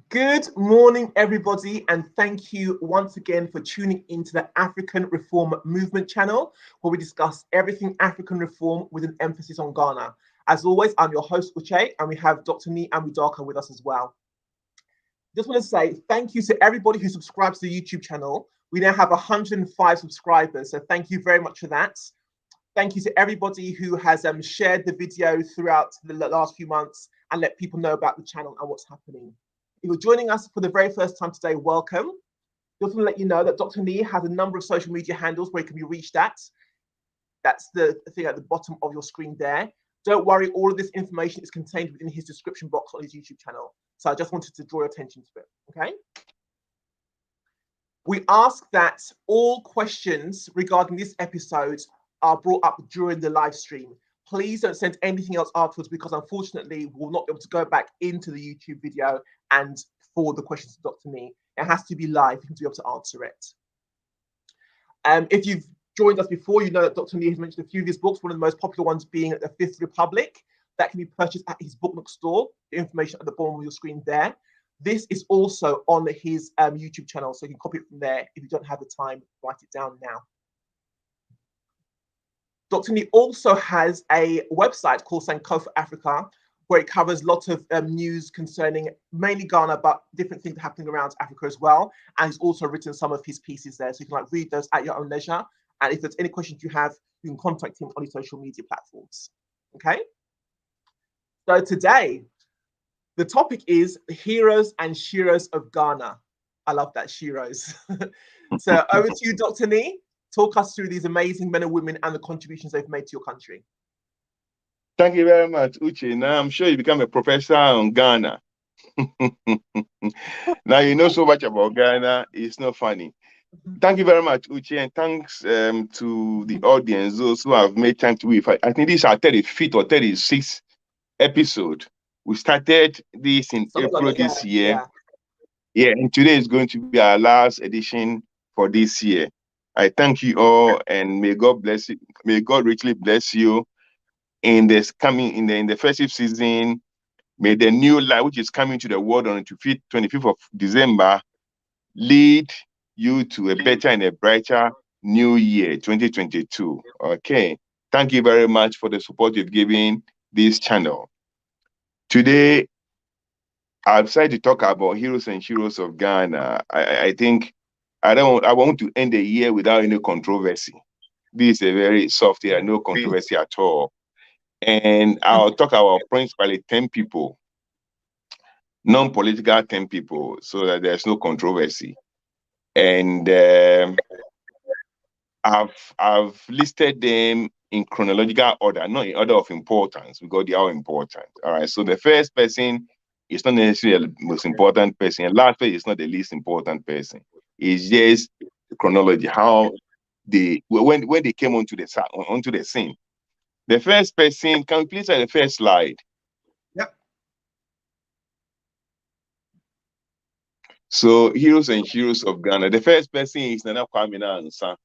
Good morning, everybody, and thank you once again for tuning into the African Reform Movement channel, where we discuss everything African reform with an emphasis on Ghana. As always, I'm your host, Uche, and we have Dr. Nii and Widaka with us as well. Just want to say thank you to everybody who subscribes to the YouTube channel. We now have 105 subscribers, so thank you very much for that. Thank you to everybody who has shared the video throughout the last few months and let people know about the channel and what's happening. If you're joining us for the very first time today, welcome. Just want to let you know that Dr. Nii has a number of social media handles where he can be reached at. That's the thing at the bottom of your screen there. Don't worry, all of this information is contained within his description box on his YouTube channel. So I just wanted to draw your attention to it, okay? We ask that all questions regarding this episode are brought up during the live stream. Please don't send anything else afterwards because unfortunately we will not be able to go back into the YouTube video and forward the questions to Dr. Nii. It has to be live to be able to answer it. If you've joined us before, you know that Dr. Nii has mentioned a few of his books, one of the most popular ones being The Fifth Republic. That can be purchased at his Book Nook store. The information at the bottom of your screen there. This is also on his YouTube channel, so you can copy it from there. If you don't have the time, write it down now. Dr. Nii also has a website called Sankofa Africa, where it covers lots of news concerning mainly Ghana, but different things happening around Africa as well. And he's also written some of his pieces there, so you can read those at your own leisure. And if there's any questions you have, you can contact him on his social media platforms. Okay? So today, the topic is Heroes and Sheroes of Ghana. I love that, Sheroes. So over to you, Dr. Nii. Talk us through these amazing men and women and the contributions they've made to your country. Thank you very much, Uche. Now I'm sure you become a professor on Ghana. Now you know so much about Ghana. It's not funny. Thank you very much, Uche, and thanks to the audience, those who have made time to be. I think this is our 35th or 36th episode. We started this in April this year. Yeah, and today is going to be our last edition for this year. I thank you all, and may God bless you. May God richly bless you in this coming in the festive season. May the new life which is coming to the world on the 25th of December lead you to a better and a brighter new year, 2022. Okay. Thank you very much for the support you've given this channel. Today, I've decided to talk about Heroes and Sheroes of Ghana. I think I want to end the year without any controversy. This is a very soft year, no controversy at all. And I'll talk about principally 10 people, non-political 10 people, so that there's no controversy. And I've listed them in chronological order, not in order of importance, because they are important. All right. So the first person is not necessarily the most important person. And last person is not the least important person. It's just the chronology, how they when they came onto the scene. The first person, can we please have the first slide? Yep. So, Heroes and Sheroes of Ghana. The first person is Nana Kwame Nkrumah.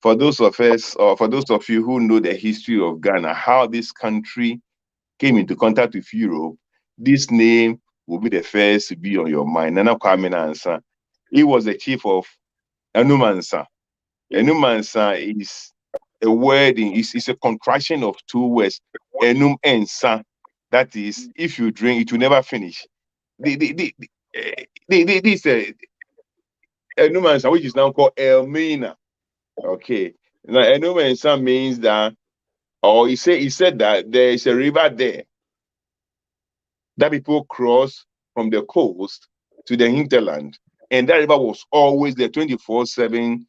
For those of us, or for those of you who know the history of Ghana, how this country came into contact with Europe, this name will be the first to be on your mind. Nana Kwame Nkrumah. He was the chief of Enumansa. Enumansa is a word, it's a contraction of two words, enum and sa. That is, if you drink, it will never finish. This Enumansa, which is now called Elmina. Okay. Now Enumansa means that, or he said that there is a river there that people cross from the coast to the hinterland. And that river was always there 24/7,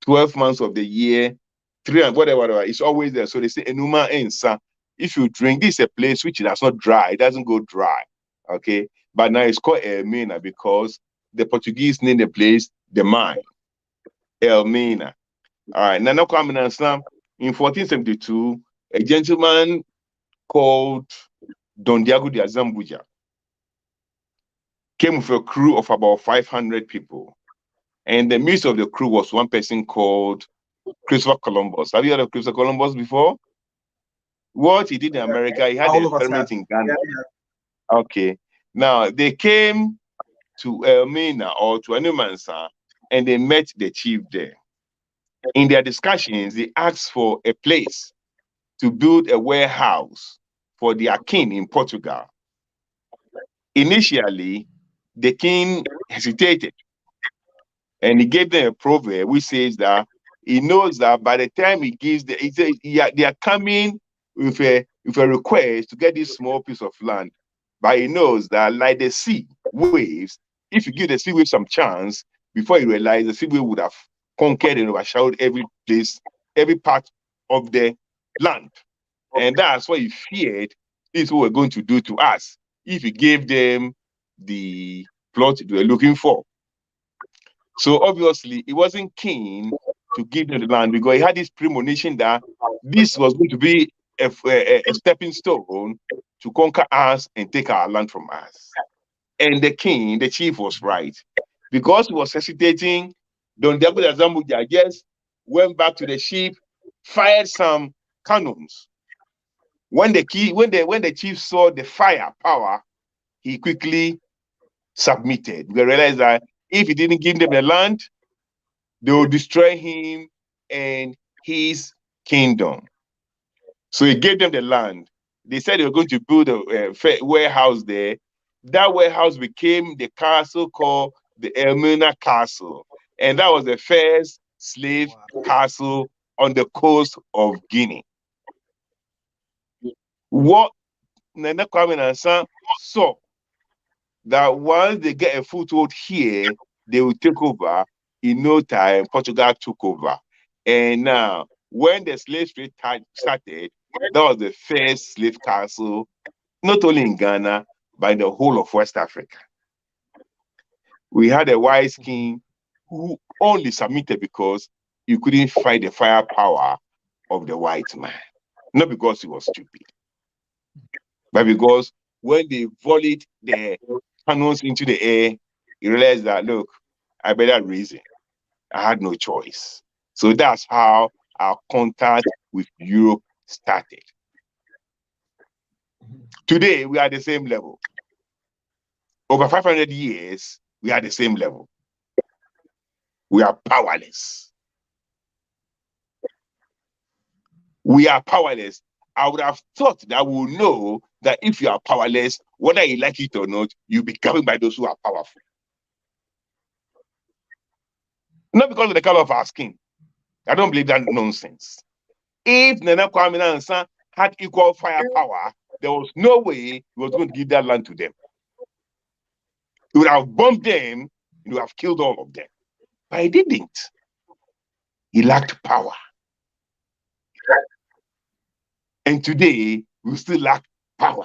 12 months of the year, 3 and whatever, it's always there. So they say Enuma Ensa. If you drink, this is a place which does not dry, it doesn't go dry. Okay. But now it's called Elmina because the Portuguese named the place the mine. Elmina. All right. Nana Kwame Nkrumah in 1472, a gentleman called Don Diego de Azambuja came with a crew of about 500 people. And the midst of the crew was one person called Christopher Columbus. Have you heard of Christopher Columbus before? What he did in America, he had an experiment in Ghana. Yeah. Okay. Now they came to Elmina or to Anumansa, and they met the chief there. In their discussions, they asked for a place to build a warehouse for their king in Portugal. Initially, the king hesitated, and he gave them a proverb which says that he knows that by the time he gives he says they are coming with a request to get this small piece of land, but he knows that like the sea waves, if you give the sea waves some chance, before you realize the sea wave would have conquered and overshadowed every place, every part of the land. And that's what he feared this is what we're going to do to us if he gave them the plot they were looking for. So obviously, he wasn't keen to give them the land because he had this premonition that this was going to be a stepping stone to conquer us and take our land from us. And the king, the chief, was right. Because he was hesitating, Don Diago Zambuja just went back to the ship, fired some cannons. When the chief saw the firepower, he quickly submitted. We realized that if he didn't give them the land, they will destroy him and his kingdom. So he gave them the land. They said they were going to build a warehouse there. That warehouse became the castle called the Elmina Castle. And that was the first slave castle on the coast of Guinea. What Nana Kwame Nansan saw that once they get a foothold here, they will take over. In no time, Portugal took over. And now, when the slave trade started, that was the first slave castle, not only in Ghana, but in the whole of West Africa. We had a wise king who only submitted because he couldn't fight the firepower of the white man. Not because he was stupid, but because when they volleyed the cannons into the air, he realized that, look, I better reason. I had no choice. So that's how our contact with Europe started. Today, we are at the same level. Over 500 years, we are at the same level. We are powerless. We are powerless. I would have thought that we will know that if you are powerless, whether you like it or not, you'll be governed by those who are powerful. Not because of the color of our skin. I don't believe that nonsense. If Nana Kwame Nansan had equal firepower, there was no way he was going to give that land to them. He would have bombed them, he would have killed all of them. But he didn't. He lacked power. And today, we still lack power.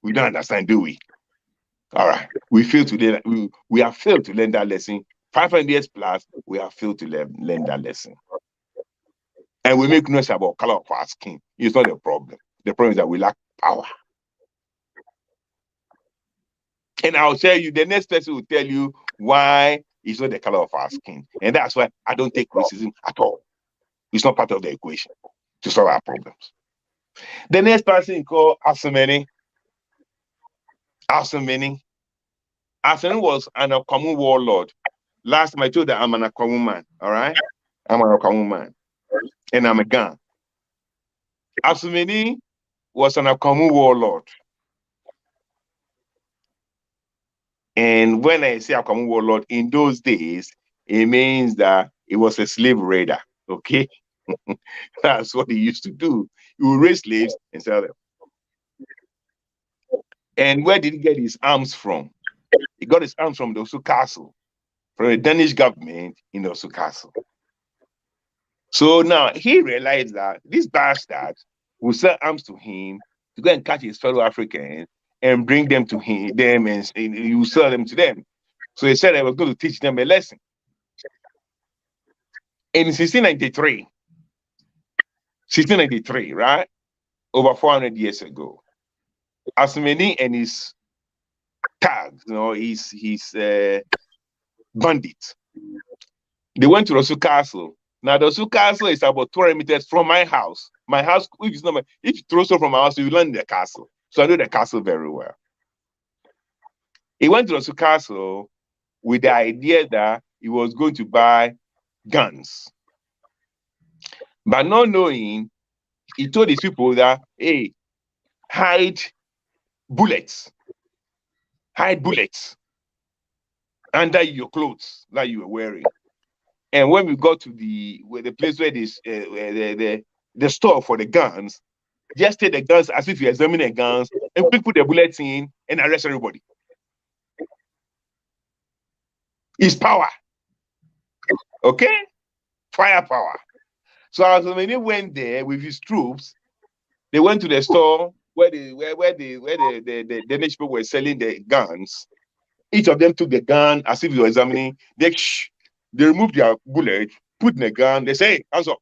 We don't understand, do we? All right. We have failed to learn that lesson. 500 years plus, we have failed to learn that lesson. And we make noise about color of our skin. It's not a problem. The problem is that we lack power. And I'll tell you, the next person will tell you why it's not the color of our skin. And that's why I don't take racism at all. It's not part of the equation to solve our problems. The next person called Asomani. Asomani was an Akwamu warlord. Last time I told that I'm an Akwamu man, all right? I'm an Akwamu man. And I'm a Ghan. Asomani was an Akwamu warlord. And when I say Akwamu warlord, in those days, it means that it was a slave raider, okay? That's what he used to do. He would raise slaves and sell them. And where did he get his arms from? He got his arms from the Osu Castle, from the Danish government in the Osu Castle. So now he realized that these bastards will sell arms to him to go and catch his fellow Africans and bring them to them, and he will sell them to them. So he said I was going to teach them a lesson. In 1693, right? Over 400 years ago, Asomani and his thugs, his bandits, they went to Osu Castle. Now, the Osu Castle is about 200 meters from my house. My house, if you throw stuff from my house, you land in the castle. So I know the castle very well. He went to the castle with the idea that he was going to buy guns. But not knowing, he told his people that, hey, hide bullets under your clothes that you were wearing. And when we got to the place where this the store for the guns, just take the guns as if you examine the guns and put the bullets in and arrest everybody. It's power. Okay? Firepower. So as many went there with his troops, they went to the store where the Danish people were selling the guns. Each of them took the gun as if they were examining. They removed their bullet, put in the gun. They say, hey, hands up.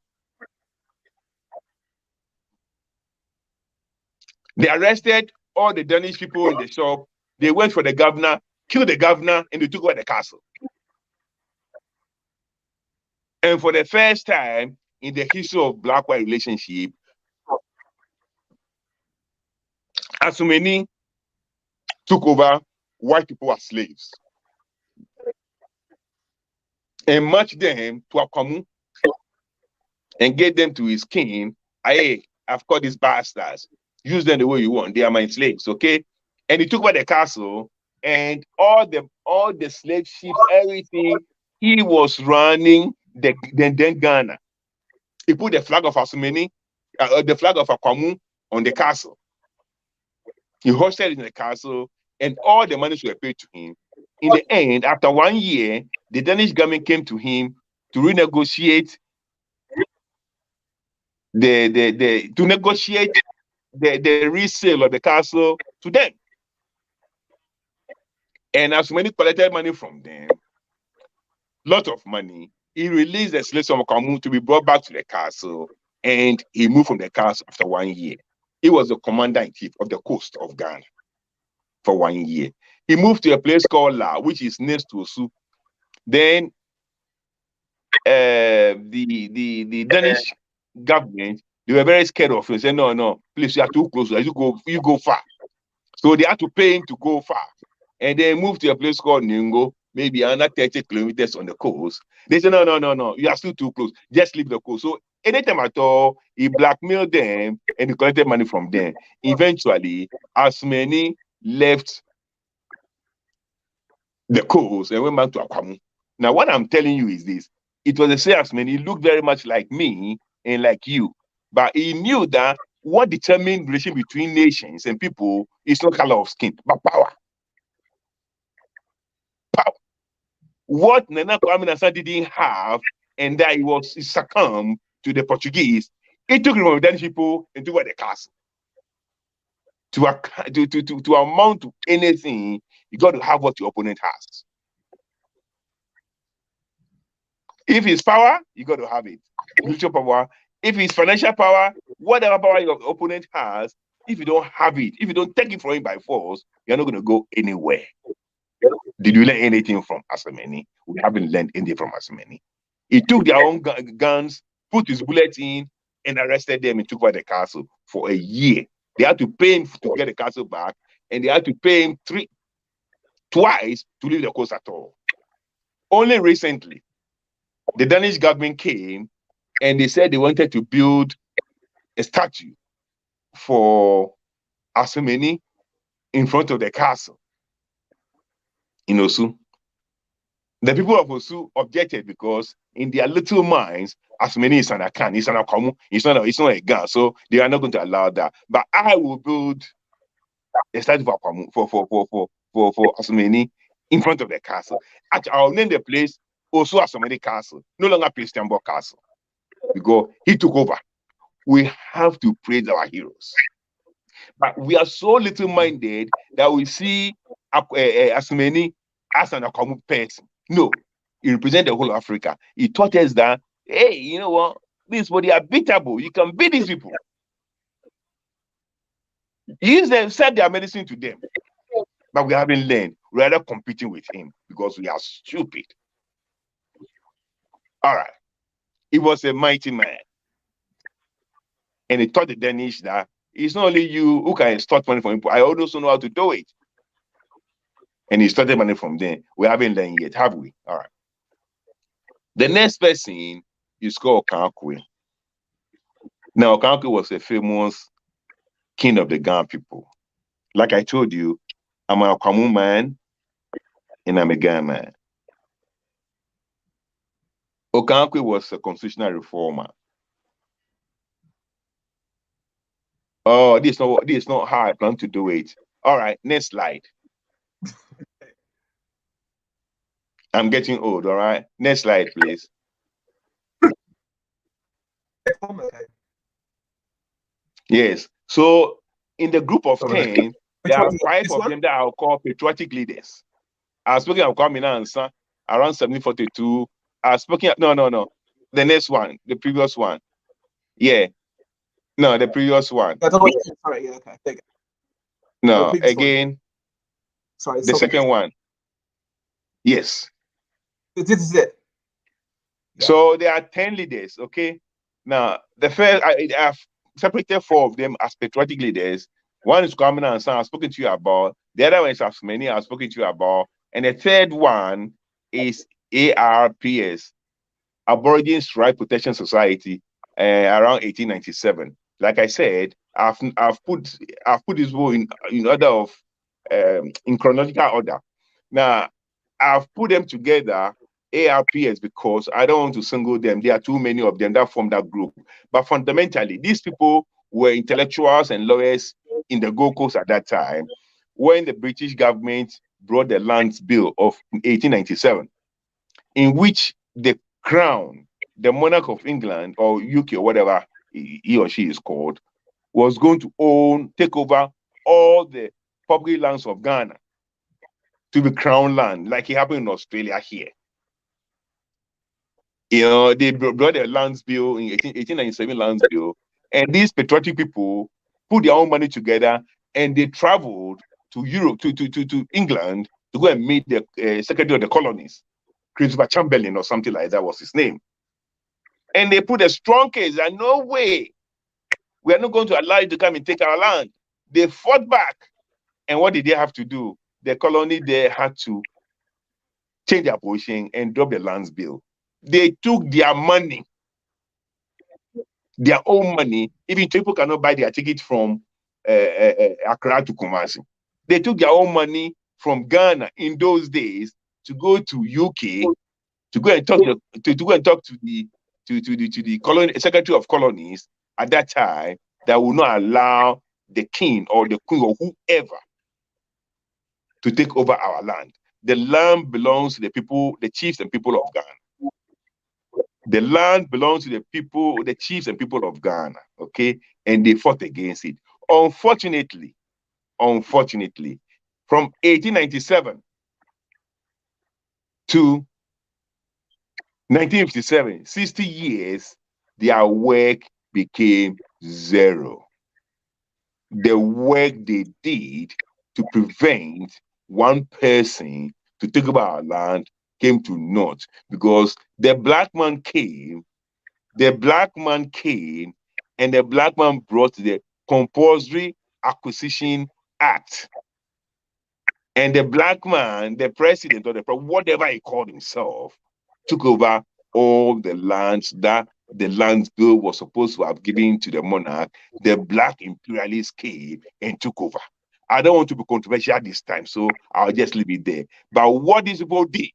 They arrested all the Danish people in the shop. They went for the governor, killed the governor, and they took over the castle. And for the first time in the history of black-white relationship, Asumeni took over white people as slaves and matched them to Akamu and gave them to his king. Hey, I've caught these bastards. Use them the way you want. They are my slaves, okay? And he took over the castle and all the slave ships, everything. He was running then Ghana. He put the flag of Asumeni, the flag of Akamu on the castle. He hosted it in the castle, and all the monies were paid to him. In the end, after 1 year, the Danish government came to him to renegotiate the resale of the castle to them. And as many collected money from them, lot of money, he released the slaves from Akamu to be brought back to the castle, and he moved from the castle after 1 year. He was the commander-in-chief of the coast of Ghana for 1 year. He moved to a place called La, which is next to Osu. Then the Danish government, they were very scared of him. They said, no, please, you are too close. You go far. So they had to pay him to go far. And they moved to a place called Ningo, maybe another 30 kilometers on the coast. They said, no, you are still too close. Just leave the coast. So anytime at all, he blackmailed them and he collected money from them. Eventually, Asumeni left the coast and went back to Akamu. Now, what I'm telling you is this. It was the same Asumeni. He looked very much like me and like you. But he knew that what determined relation between nations and people is not color of skin, but power. Power. What Nana Kwame Nkrumah didn't have, and that he succumbed to the Portuguese, it took him from the Danish people into the castle. To amount to anything, you got to have what your opponent has. If it's power, you got to have it. Military power. If it's financial power, whatever power your opponent has, if you don't have it, if you don't take it from him by force, you're not going to go anywhere. Did you learn anything from Asumeni? We haven't learned anything from Asumeni. He took their own guns, put his bullets in, and arrested them and took over the castle for a year. They had to pay him to get the castle back, and they had to pay him twice to leave the coast at all. Only recently, the Danish government came and they said they wanted to build a statue for Asumeni in front of the castle in Osu. The people of Osu objected because in their little minds, Asumeni is an Akan, it's an Akamu, it's not a Gan, so they are not going to allow that. But I will build a statue for Akamu, for Asumeni in front of the castle. Actually, I'll name the place Osu Asumeni Castle, no longer Christianborg Castle, because he took over. We have to praise our heroes. But we are so little-minded that we see Asumeni as an Akamu person. No, he represents the whole of Africa. He taught us that, hey, you know what? These people, are beatable. You can beat these people. Use them, set their medicine to them. But we haven't learned. We're rather competing with him because we are stupid. All right. He was a mighty man. And he taught the Danish that it's not only you who can extort money from people. I also know how to do it. And he started money from there. We haven't learned yet, have we? All right. The next person is called Okaikoi. Now, Okaikoi was a famous king of the Ghana people. Like I told you, I'm a Kwamu man and I'm a Ghana man. Okaikoi was a constitutional reformer. Oh, this is not how I plan to do it. All right, next slide. I'm getting old, all right? Next slide, please. Yes. So in the group of 10, there are 5 of them that I'll call patriotic leaders. I was speaking of Kwame Nkrumah around 1742. I was speaking no. The next one, the previous one. Yeah. No, the previous one. Sorry, yeah, okay. No, again. Sorry, the second one. Yes. This is it. Yeah. So there are 10 leaders, okay? Now, the first, I've separated 4 of them as patriotic leaders. One is Kwame Nkrumah, I've spoken to you about. The other one is many I've spoken to you about. And the third one is ARPS, Aborigines Right Protection Society, around 1897. Like I said, I've put this whole in order of in chronological order. Now, I've put them together, ARPS, because I don't want to single them. There are too many of them that form that group. But fundamentally, these people were intellectuals and lawyers in the Gold Coast at that time when the British government brought the Lands Bill of 1897, in which the Crown, the monarch of England or UK or whatever he or she is called, was going to take over all the public lands of Ghana to be crown land, like it happened in Australia here. You know, they brought the Lands Bill in 1897 Lands Bill, and these patriotic people put their own money together and they traveled to Europe, to England, to go and meet the Secretary of the Colonies, Christopher Chamberlain or something like that was his name. And they put a strong case that no way, we are not going to allow you to come and take our land. They fought back. And what did they have to do? The colony, they had to change their position and drop the Lands Bill. They took their money, their own money. Even people cannot buy their ticket from Accra to Kumasi. They took their own money from Ghana in those days to go to UK to go and talk to the colony, Secretary of Colonies at that time, that will not allow the king or the queen or whoever to take over our land. The land belongs to the people, the chiefs and people of Ghana. The land belongs to the people, the chiefs and people of Ghana, okay? And they fought against it. Unfortunately, from 1897 to 1957, 60 years, their work became zero. The work they did to prevent one person to take over our land came to naught, because the black man came, and the black man brought the Compulsory Acquisition Act. And the black man, the president or whatever he called himself, took over all the lands that the Lands Bill was supposed to have given to the monarch. The black imperialists came and took over. I don't want to be controversial this time, so I'll just leave it there. But what these people did,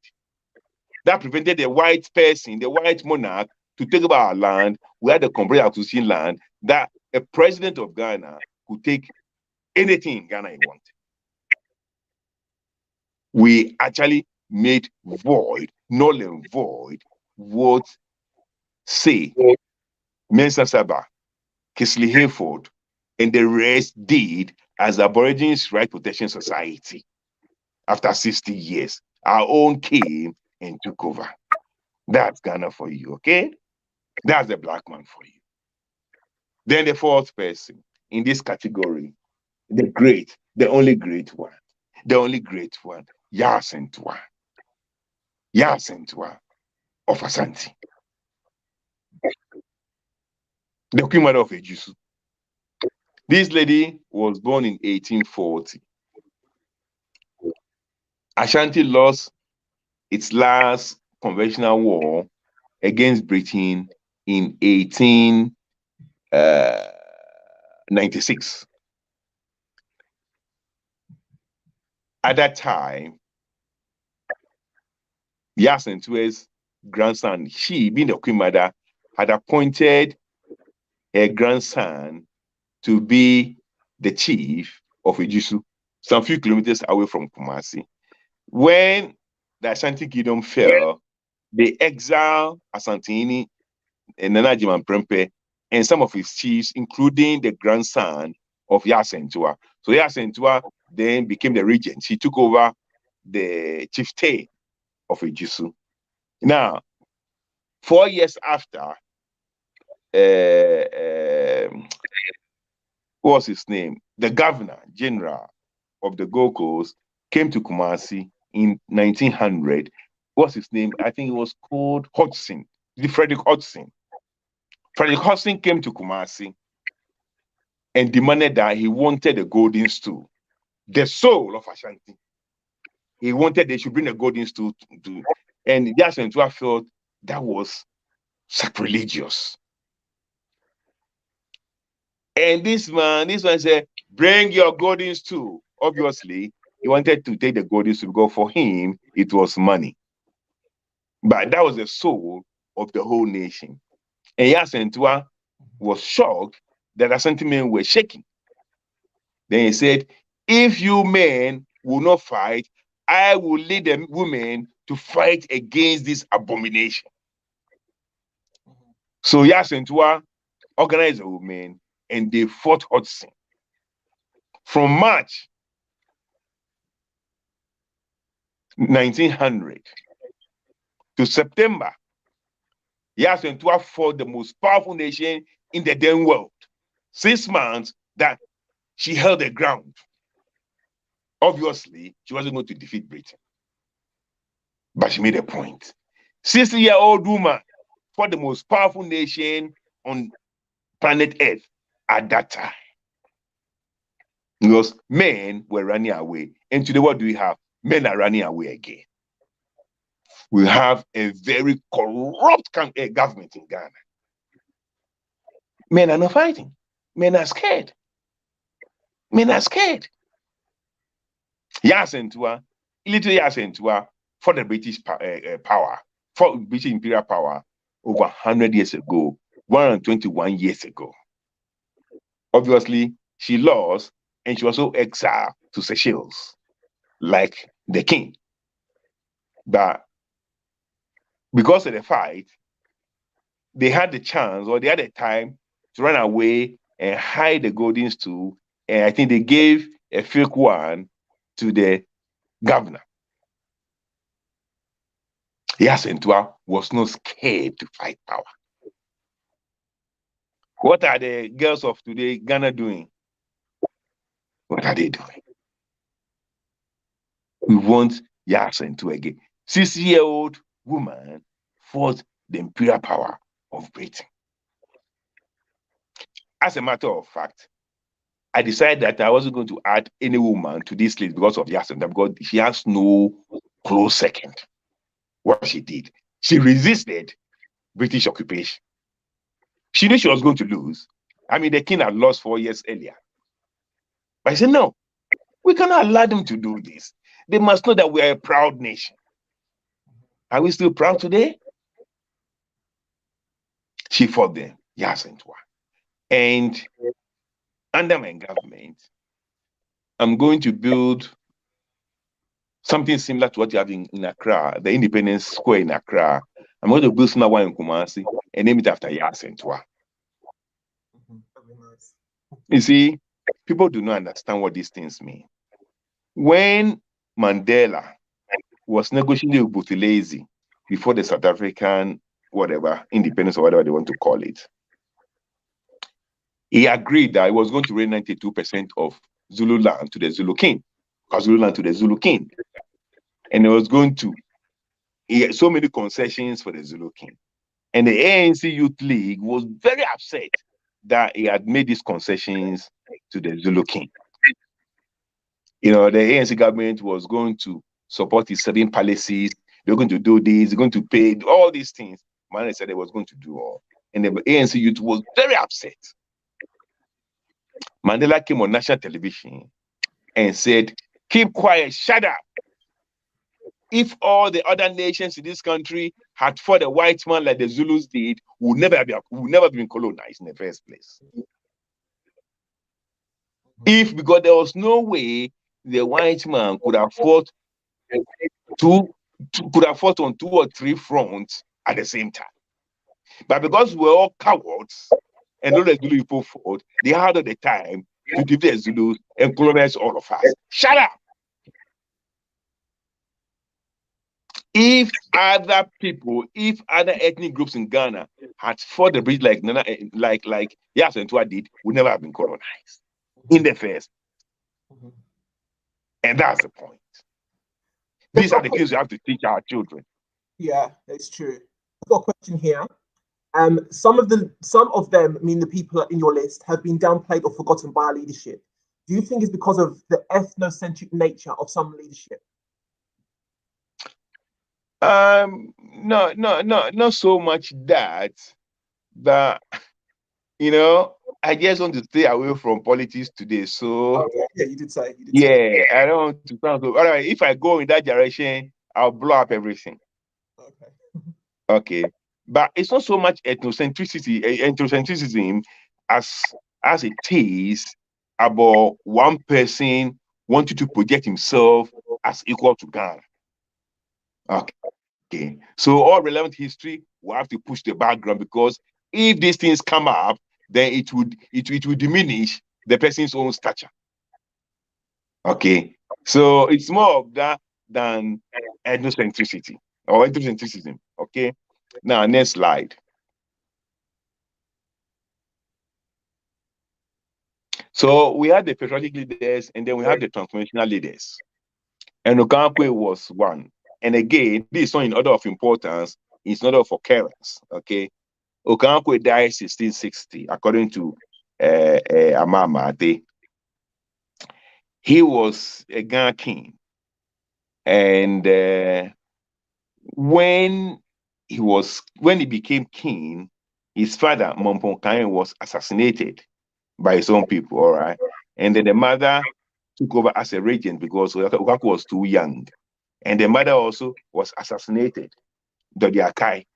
that prevented the white person, the white monarch, to take over our land. We had the Compulsory Acquisition land that a president of Ghana could take anything in Ghana he wanted. We actually made void, null and void, what say Mensa Saba, Kisley Hayford, and the rest did as Aborigines Right Protection Society. After 60 years, our own came and took over. That's Ghana for you, okay? That's the black man for you. Then the fourth person in this category, the only great one, Yasentwa of Asante, the Queen Mother of Ejusu. This lady was born in 1840. Ashanti lost its last conventional war against Britain in 1896. At that time, Yasentua's grandson, she being the queen mother, had appointed her grandson to be the chief of Ejisu, some few kilometers away from Kumasi. When the Ashanti kingdom fell, they exiled Asantini and Nana Jiman Prempe and some of his chiefs, including the grandson of Yasentua. So Yasentua then became the regent. She took over the chieftain of Ejisu. Now, 4 years after, what was his name? The governor general of the Gold Coast came to Kumasi in 1900. What's his name? I think it was called Hodgson, Frederick Hodgson. Frederick Hodgson came to Kumasi and demanded that he wanted a golden stool, the soul of Ashanti. He wanted they should bring a golden stool to and Yasentua felt that was sacrilegious. And this man said, bring your golden stool. Obviously, he wanted to take the golden stool because for him, it was money. But that was the soul of the whole nation. And Yasentua was shocked that Ashanti men were shaking. Then he said, if you men will not fight, I will lead the women to fight against this abomination. So Yasentua organized the women and they fought Hodgson. From March 1900 to September, Yasentua fought the most powerful nation in the then world. 6 months that she held the ground. Obviously, she wasn't going to defeat Britain. But she made a point. 60-year-old woman fought the most powerful nation on planet Earth at that time. Because men were running away. And today, what do we have? Men are running away again. We have a very corrupt government in Ghana. Men are not fighting. Men are scared. Men are scared. Yasentua, little Yasentua, for the British power, for British imperial power over 100 years ago, 121 years ago. Obviously, she lost and she was also exiled to Seychelles, like the king. But because of the fight, they had the chance or they had the time to run away and hide the golden stool. And I think they gave a fake one to the governor. Yasentua was not scared to fight power. What are the girls of today, Ghana, doing? What are they doing? We want Yasentua again. 60-year-old woman fought the imperial power of Britain. As a matter of fact, I decided that I wasn't going to add any woman to this list because of Yasentua, because she has no close second. What she did, she resisted British occupation. She knew she was going to lose. I mean, the king had lost 4 years earlier. But I said, no, we cannot allow them to do this. They must know that we are a proud nation. Are we still proud today? She fought them, Yasentua. And under my government, I'm going to build something similar to what you have in Accra, the Independence Square in Accra. I'm going to build another one in Kumasi and name it after Yasentua. Nice. You see, people do not understand what these things mean. When Mandela was negotiating with Buthelezi before the South African, whatever, independence or whatever they want to call it, he agreed that he was going to raise 92% of Zulu land to the Zulu king, Zulu land to the Zulu king. And he was going to, he had so many concessions for the Zulu king. And the ANC Youth League was very upset that he had made these concessions to the Zulu king. You know, the ANC government was going to support his certain policies. They're going to do this, they're going to pay all these things. Mandela said they was going to do all. And the ANC youth was very upset. Mandela came on national television and said, keep quiet, shut up. If all the other nations in this country had fought a white man like the Zulus did, we would never have been colonized in the first place. Because there was no way the white man could have fought on 2 or 3 fronts at the same time. But because we're all cowards and all the Zulu people fought, they had the time to defeat the Zulus and colonize all of us. Shut up! If other ethnic groups in Ghana had fought the British like Yasentua did, we never have been colonized in the first. And that's the point. These are the things we have to teach our children. Yeah, that's true. I've got a question here. Some of them, I mean the people in your list, have been downplayed or forgotten by our leadership. Do you think it's because of the ethnocentric nature of some leadership? No, not so much that, but I just want to stay away from politics today. So yeah, you did say. I don't want to sound so. All right, if I go in that direction, I'll blow up everything. Okay. But it's not so much ethnocentrism as it is about one person wanting to project himself as equal to Ghana. Okay. So all relevant history will have to push the background, because if these things come up, then it would diminish the person's own stature. Okay. So it's more of that than ethnocentricity or ethnocentrism. Okay. Now, next slide. So we had the Patriotic Leaders, and then we had the Transformational Leaders. And Okaikoi was one. And again, this is not in order of importance, it's in order of occurrence. Okay. Okaikoi died 1660, according to Amamate. He was a Ghana king. And when he became king, his father, Momponkain, was assassinated by his own people, all right? And then the mother took over as a regent because Okaikoi was too young. And the mother also was assassinated, Dodiakai.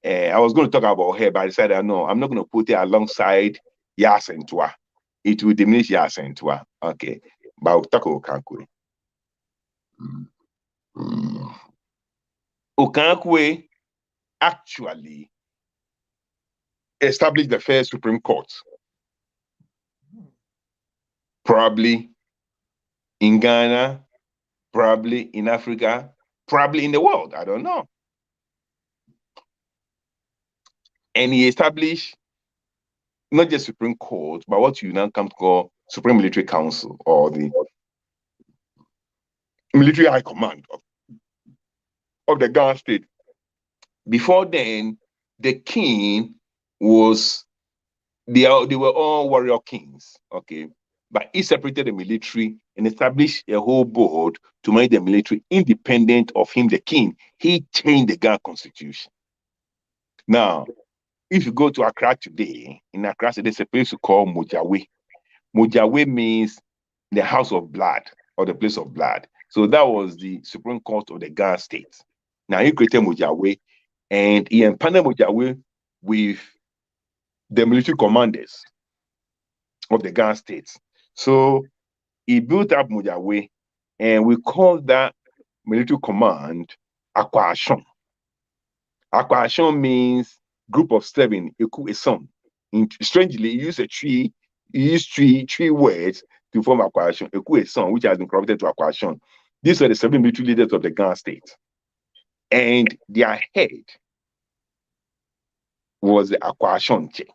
I was going to talk about her, but I decided, no, I'm not going to put it alongside Yasentua. It will diminish Yasentua. Okay. But I'll talk about Okaikoi. Okaikoi actually established the first Supreme Court. Probably in Ghana, probably in Africa, probably in the world. I don't know. And he established not just Supreme Court, but what you now come to call Supreme Military Council, or the Military High Command of the Ghana state. Before then, the king was, they were all warrior kings, okay? But he separated the military and established a whole board to make the military independent of him, the king. He changed the Ghana constitution. Now, if you go to Accra today, in Accra, there's a place called Mojawe. Mojawe means the house of blood, or the place of blood. So that was the Supreme Court of the Ghana state. Now, he created Mojawe, and he empowered Mojawe with the military commanders of the Ghana states. So he built up Mojawe, and we call that military command Aquashon. Aquashon means group of 7, a song. Strangely, he used three words to form Aquashon. A song, which has been corrupted to Aquashon. These are the 7 military leaders of the Ghana state. And their head was the Aquashonche,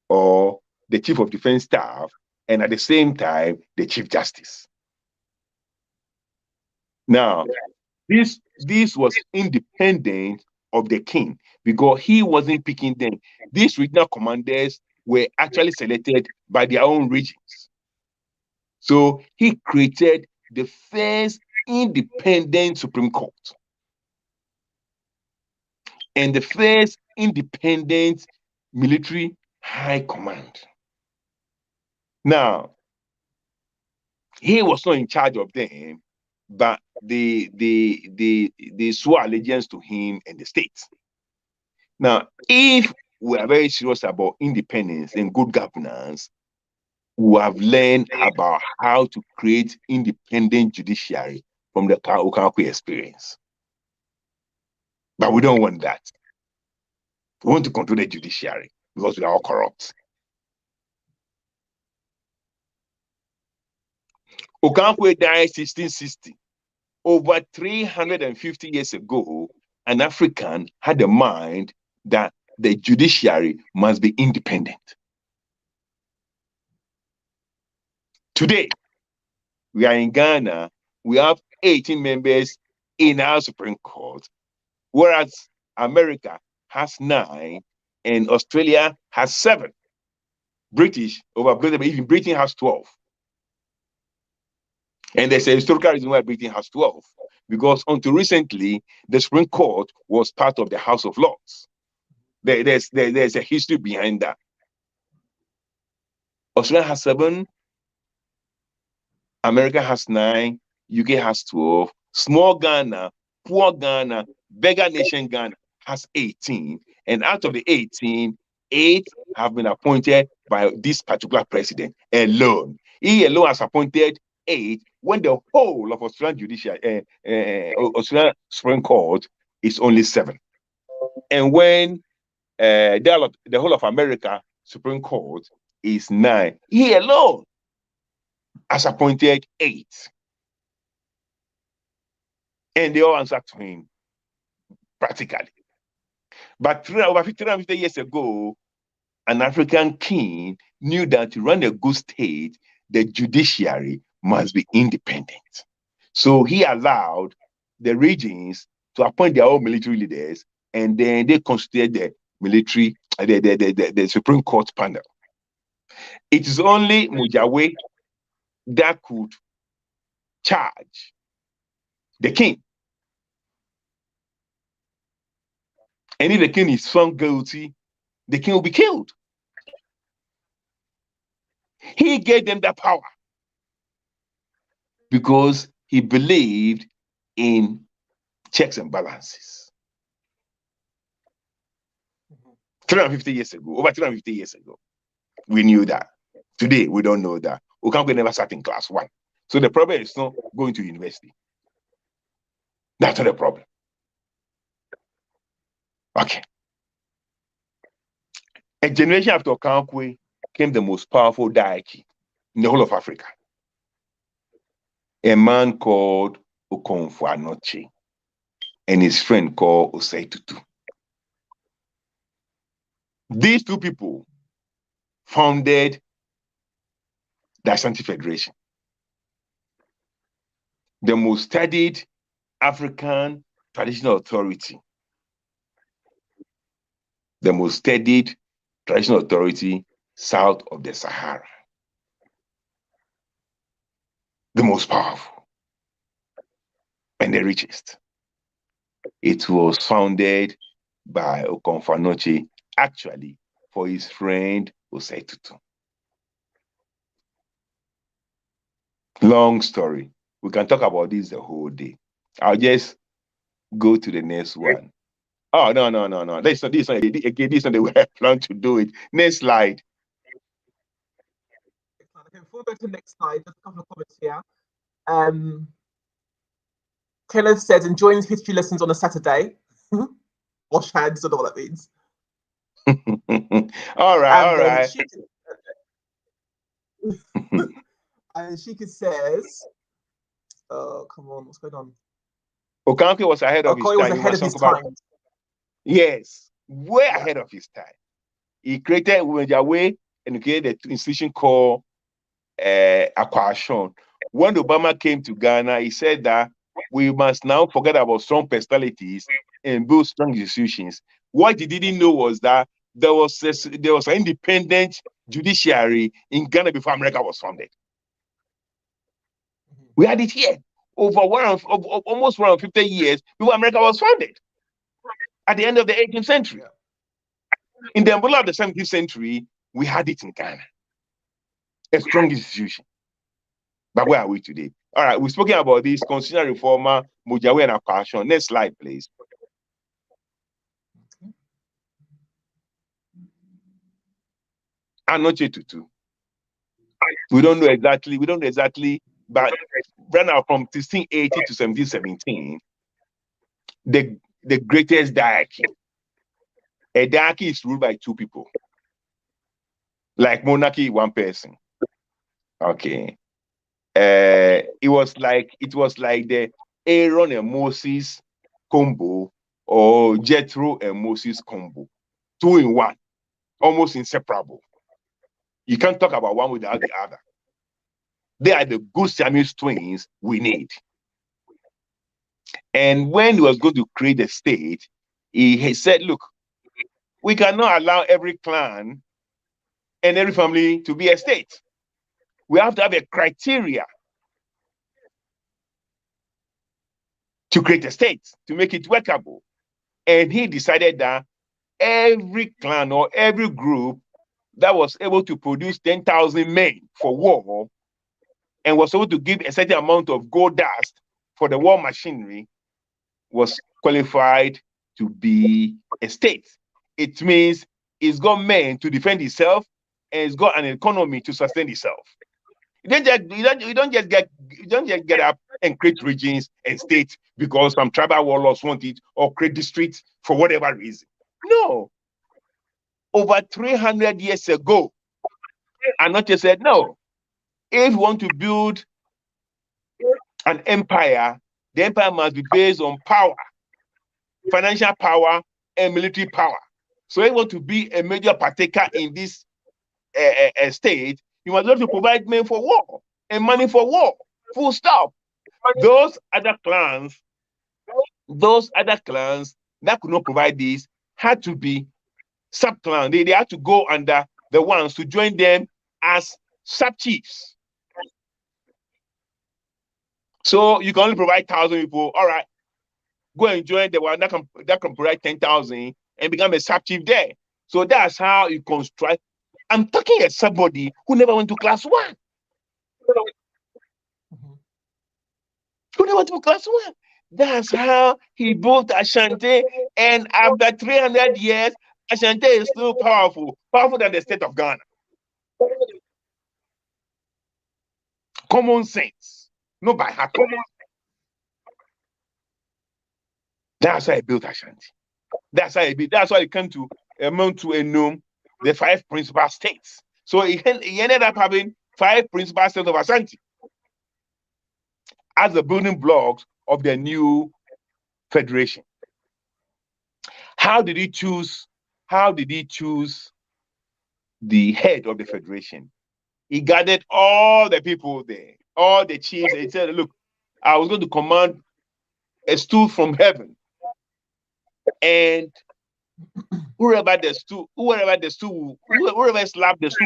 or the chief of defense staff, and at the same time, the chief justice. Now, this was independent of the king, because he wasn't picking them. These regional commanders were actually selected by their own regions. So he created the first independent Supreme Court and the first independent military high command. Now, he was not in charge of them, but they swore allegiance to him and the state. Now, if we are very serious about independence and good governance, we have learned about how to create independent judiciary from the Okaikoi experience. But we don't want that. We want to control the judiciary because we are all corrupt. Okaikoi died 1660. Over 350 years ago, an African had a mind that the judiciary must be independent. Today, we are in Ghana, we have 18 members in our Supreme Court, whereas America has 9 and Australia has 7. Even Britain has 12. And there's a historical reason why Britain has 12, because until recently, the Supreme Court was part of the House of Lords. There's a history behind that. Australia has 7, America has 9, UK has 12, small Ghana, poor Ghana, beggar nation Ghana has 18. And out of the 18, 8 have been appointed by this particular president alone. He alone has appointed 8 when the whole of Australian judiciary, Australian Supreme Court is only 7. And when the whole of America Supreme Court is 9, he alone has appointed 8. And they all answer to him practically. But over 350 years ago, an African king knew that to run a good state, the judiciary must be independent. So he allowed the regions to appoint their own military leaders, and then they constituted the military, the Supreme Court panel. It is only Mujawe that could charge the king. And if the king is found guilty, the king will be killed. He gave them that power because he believed in checks and balances. 350 years ago, over 350 years ago, we knew that. Today, we don't know that. Okaikoi never sat in class 1. So the problem is not going to university. That's not the problem. Okay. A generation after Okaikoi came the most powerful deity in the whole of Africa. A man called Anokye and his friend called Tutu. These 2 people founded the Ashanti Federation, the most studied African traditional authority, the most studied traditional authority south of the Sahara, the most powerful and the richest. It was founded by Anokye, actually for his friend Tutu. Long story. We can talk about this the whole day. I'll just go to the next one. Oh, no. This is not the way I plan to do it. Next slide. Okay, before we go to the next slide, just a couple of comments here. Kenneth says, enjoying history lessons on a Saturday. Wash hands, I don't know what that means. all right. And Shika says, oh, come on, what's going on? Okaikoi was ahead of his time. Was ahead of his time. Yes, way ahead of his time. He created Mujawe and created the institution called Aquashon. When Obama came to Ghana, he said that we must now forget about strong personalities and build strong institutions. What he didn't know was that there was an independent judiciary in Ghana before America was founded. We had it here. over almost 150 years before America was founded at the end of the 18th century. In the middle of the 17th century, we had it in Ghana, a strong institution. But where are we today? All right, we've spoken about this constitutional reformer, Mojawe and Akwashon. Next slide, please. Anokye Tutu. We don't know exactly, but right now from 1680 to 1717, the greatest diarchy. A diarchy is ruled by two people. Like monarchy, one person. Okay. It was like the Aaron and Moses combo or Jethro and Moses combo. 2 in 1, almost inseparable. You can't talk about one without the other. They are the good Siamese twins we need. And when he was going to create a state, he said, look, we cannot allow every clan and every family to be a state. We have to have a criteria to create a state, to make it workable. And he decided that every clan or every group that was able to produce 10,000 men for war and was able to give a certain amount of gold dust for the war machinery was qualified to be a state. It means it's got men to defend itself and it's got an economy to sustain itself. You don't just get up and create regions and states because some tribal warlords want it or create districts for whatever reason. No. Over 300 years ago, Anokye said, no, if you want to build an empire, the empire must be based on power, financial power, and military power. So if you want to be a major partaker in this state, you must have to provide men for war and money for war. Full stop. Those other clans that could not provide this had to be sub-clan. They had to go under the ones to join them as sub-chiefs. So you can only provide 1,000 people. All right, go and join the one that can provide 10,000 and become a sub-chief there. So that's how you construct. I'm talking at somebody who never went to class 1. Who never went to class 1. That's how he built Ashanti. And after 300 years, Ashanti is still powerful than the state of Ghana. Common sense, not by heart. That's how he built Ashanti. That's how he came to amount to the 5 principal states. So he ended up having 5 principal states of Ashanti as the building blocks of the new federation. How did he choose the head of the federation? He gathered all the people there, all the chiefs, and he said, look, I was going to command a stool from heaven. And whoever slap the stool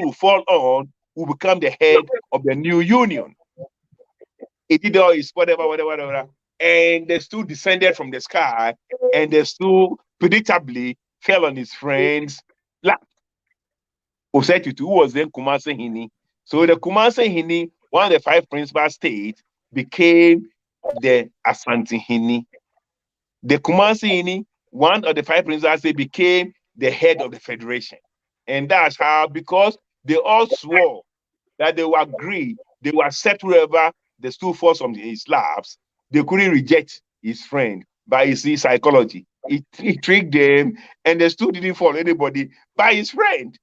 will fall on will become the head of the new union. It did all his whatever. And the stool descended from the sky, and the stool predictably fell on his friend's lap. Tutu, who was then Kumasi Hini. So the Kumasi Hini, one of the 5 principal states, became the Asante Hini. The Kumasi Hini, one of the 5 principal states, became the head of the federation. And that's how, because they all swore that they would agree, they would accept whoever the stool falls from his laps, they couldn't reject his friend. By his psychology, he tricked them, and the stool didn't fall anybody by his friend.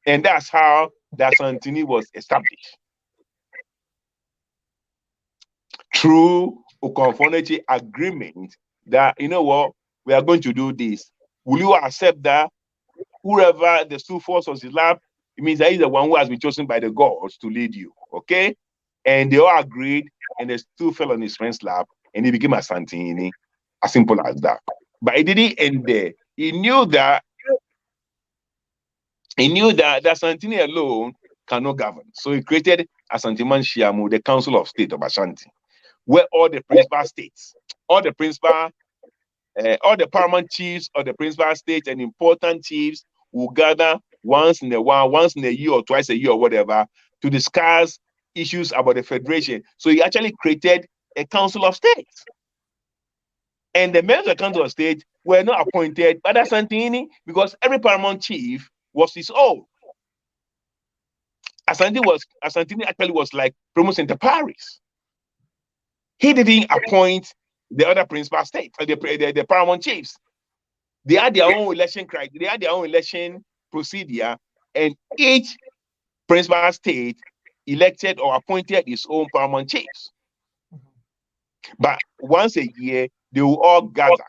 And that's how the Asante was established. Through a conformity agreement that, you know what, we are going to do this. Will you accept that whoever the stool falls on his lap, it means that he's the one who has been chosen by the gods to lead you, okay? And they all agreed, and the stool fell on his friend's lap, and he became Asante, as simple as that. But it didn't end there. He knew that Asante alone cannot govern. So he created Asante Manshiamu, the Council of State of Ashanti, where all the principal states, all the paramount chiefs of the principal states and important chiefs will gather once in a while, once in a year or twice a year or whatever, to discuss issues about the federation. So he actually created a council of states. And the members of the council of state were not appointed by the Asante Nii because every paramount chief was his own. Asante Nii actually was like Promus Inter Paris. He didn't appoint the other principal states, the paramount chiefs. They had their own election criteria, they had their own election procedure, and each principal state elected or appointed its own paramount chiefs. But once a year, they will all gather.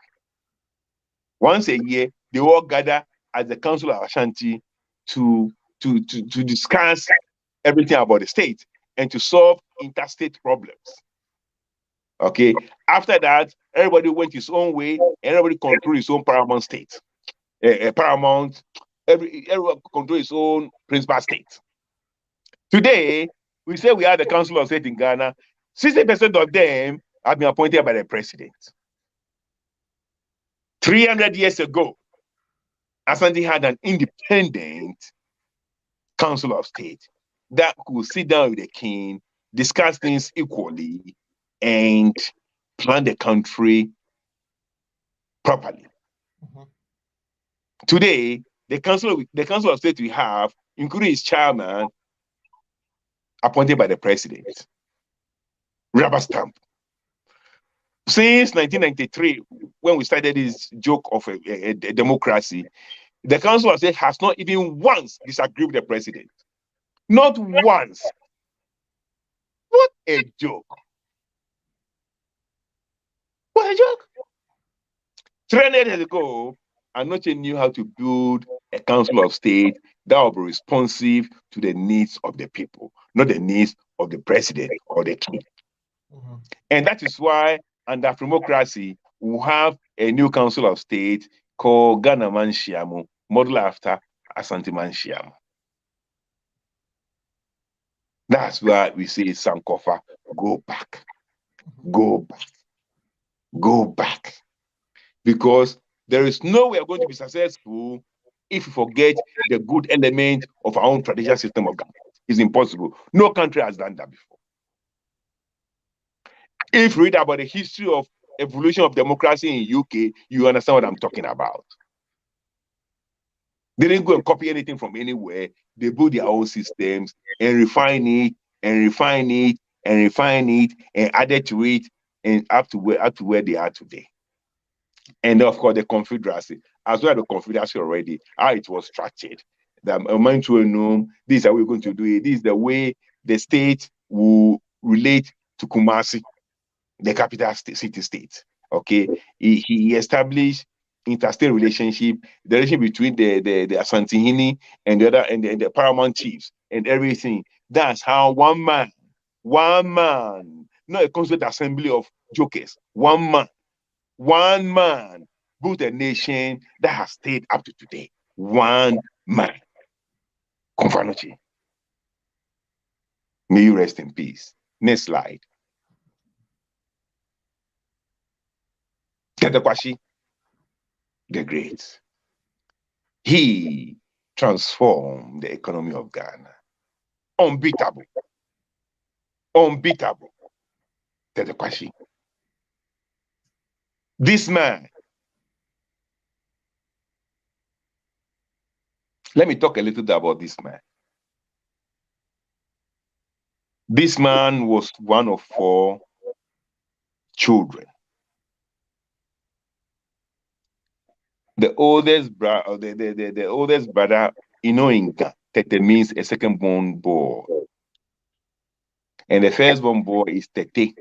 Once a year, they will all gather at the Council of Ashanti to discuss everything about the state and to solve interstate problems. Okay. After that, everybody went his own way, and everybody controlled his own paramount state. Everyone control his own principal state. Today, we say we have the Council of State in Ghana. 60% of them have been appointed by the president. 300 years ago, Asante had an independent Council of State that could sit down with the king, discuss things equally, and plan the country properly. Today, the Council of State we have, including its chairman, appointed by the president. Rubber stamp. Since 1993, when we started this joke of a democracy, the Council of State has not even once disagreed with the president. Not once. What a joke. What a joke. 300 years ago, Anokye knew how to build a Council of State that will be responsive to the needs of the people, not the needs of the president or the king. And that is why under democracy, we have a new Council of State called Ghana Manshiamu, modeled after Asante Manshiamu. That's why we say Sankofa, go back, go back, go back. Because there is no way we're going to be successful if we forget the good element of our own traditional system of government. It's impossible. No country has done that before. If you read about the history of evolution of democracy in UK, you understand what I'm talking about. They didn't go and copy anything from anywhere. They build their own systems and refine it and refine it and refine it and add to it and up to where they are today. And of course, the Confederacy, as well as the Confederacy already, how it was structured. This is how we're going to do it. This is the way the state will relate to Kumasi, the capital city-state. Okay, he established interstate relationship, the relationship between the Asante Nii and the other and the paramount chiefs and everything. That's how one man, not a constituent assembly of jokers, one man built a nation that has stayed up to today. One man. Konfanochi. May you rest in peace. Next slide. Tetteh Quarshie, the Great. He transformed the economy of Ghana. Unbeatable. Unbeatable. Tetteh Quarshie. This man, let me talk a little bit about this man. This man was one of 4 children. The oldest brother, the oldest brother, in Ghana, Tetteh means a second-born boy. And the first-born boy is Tetteh.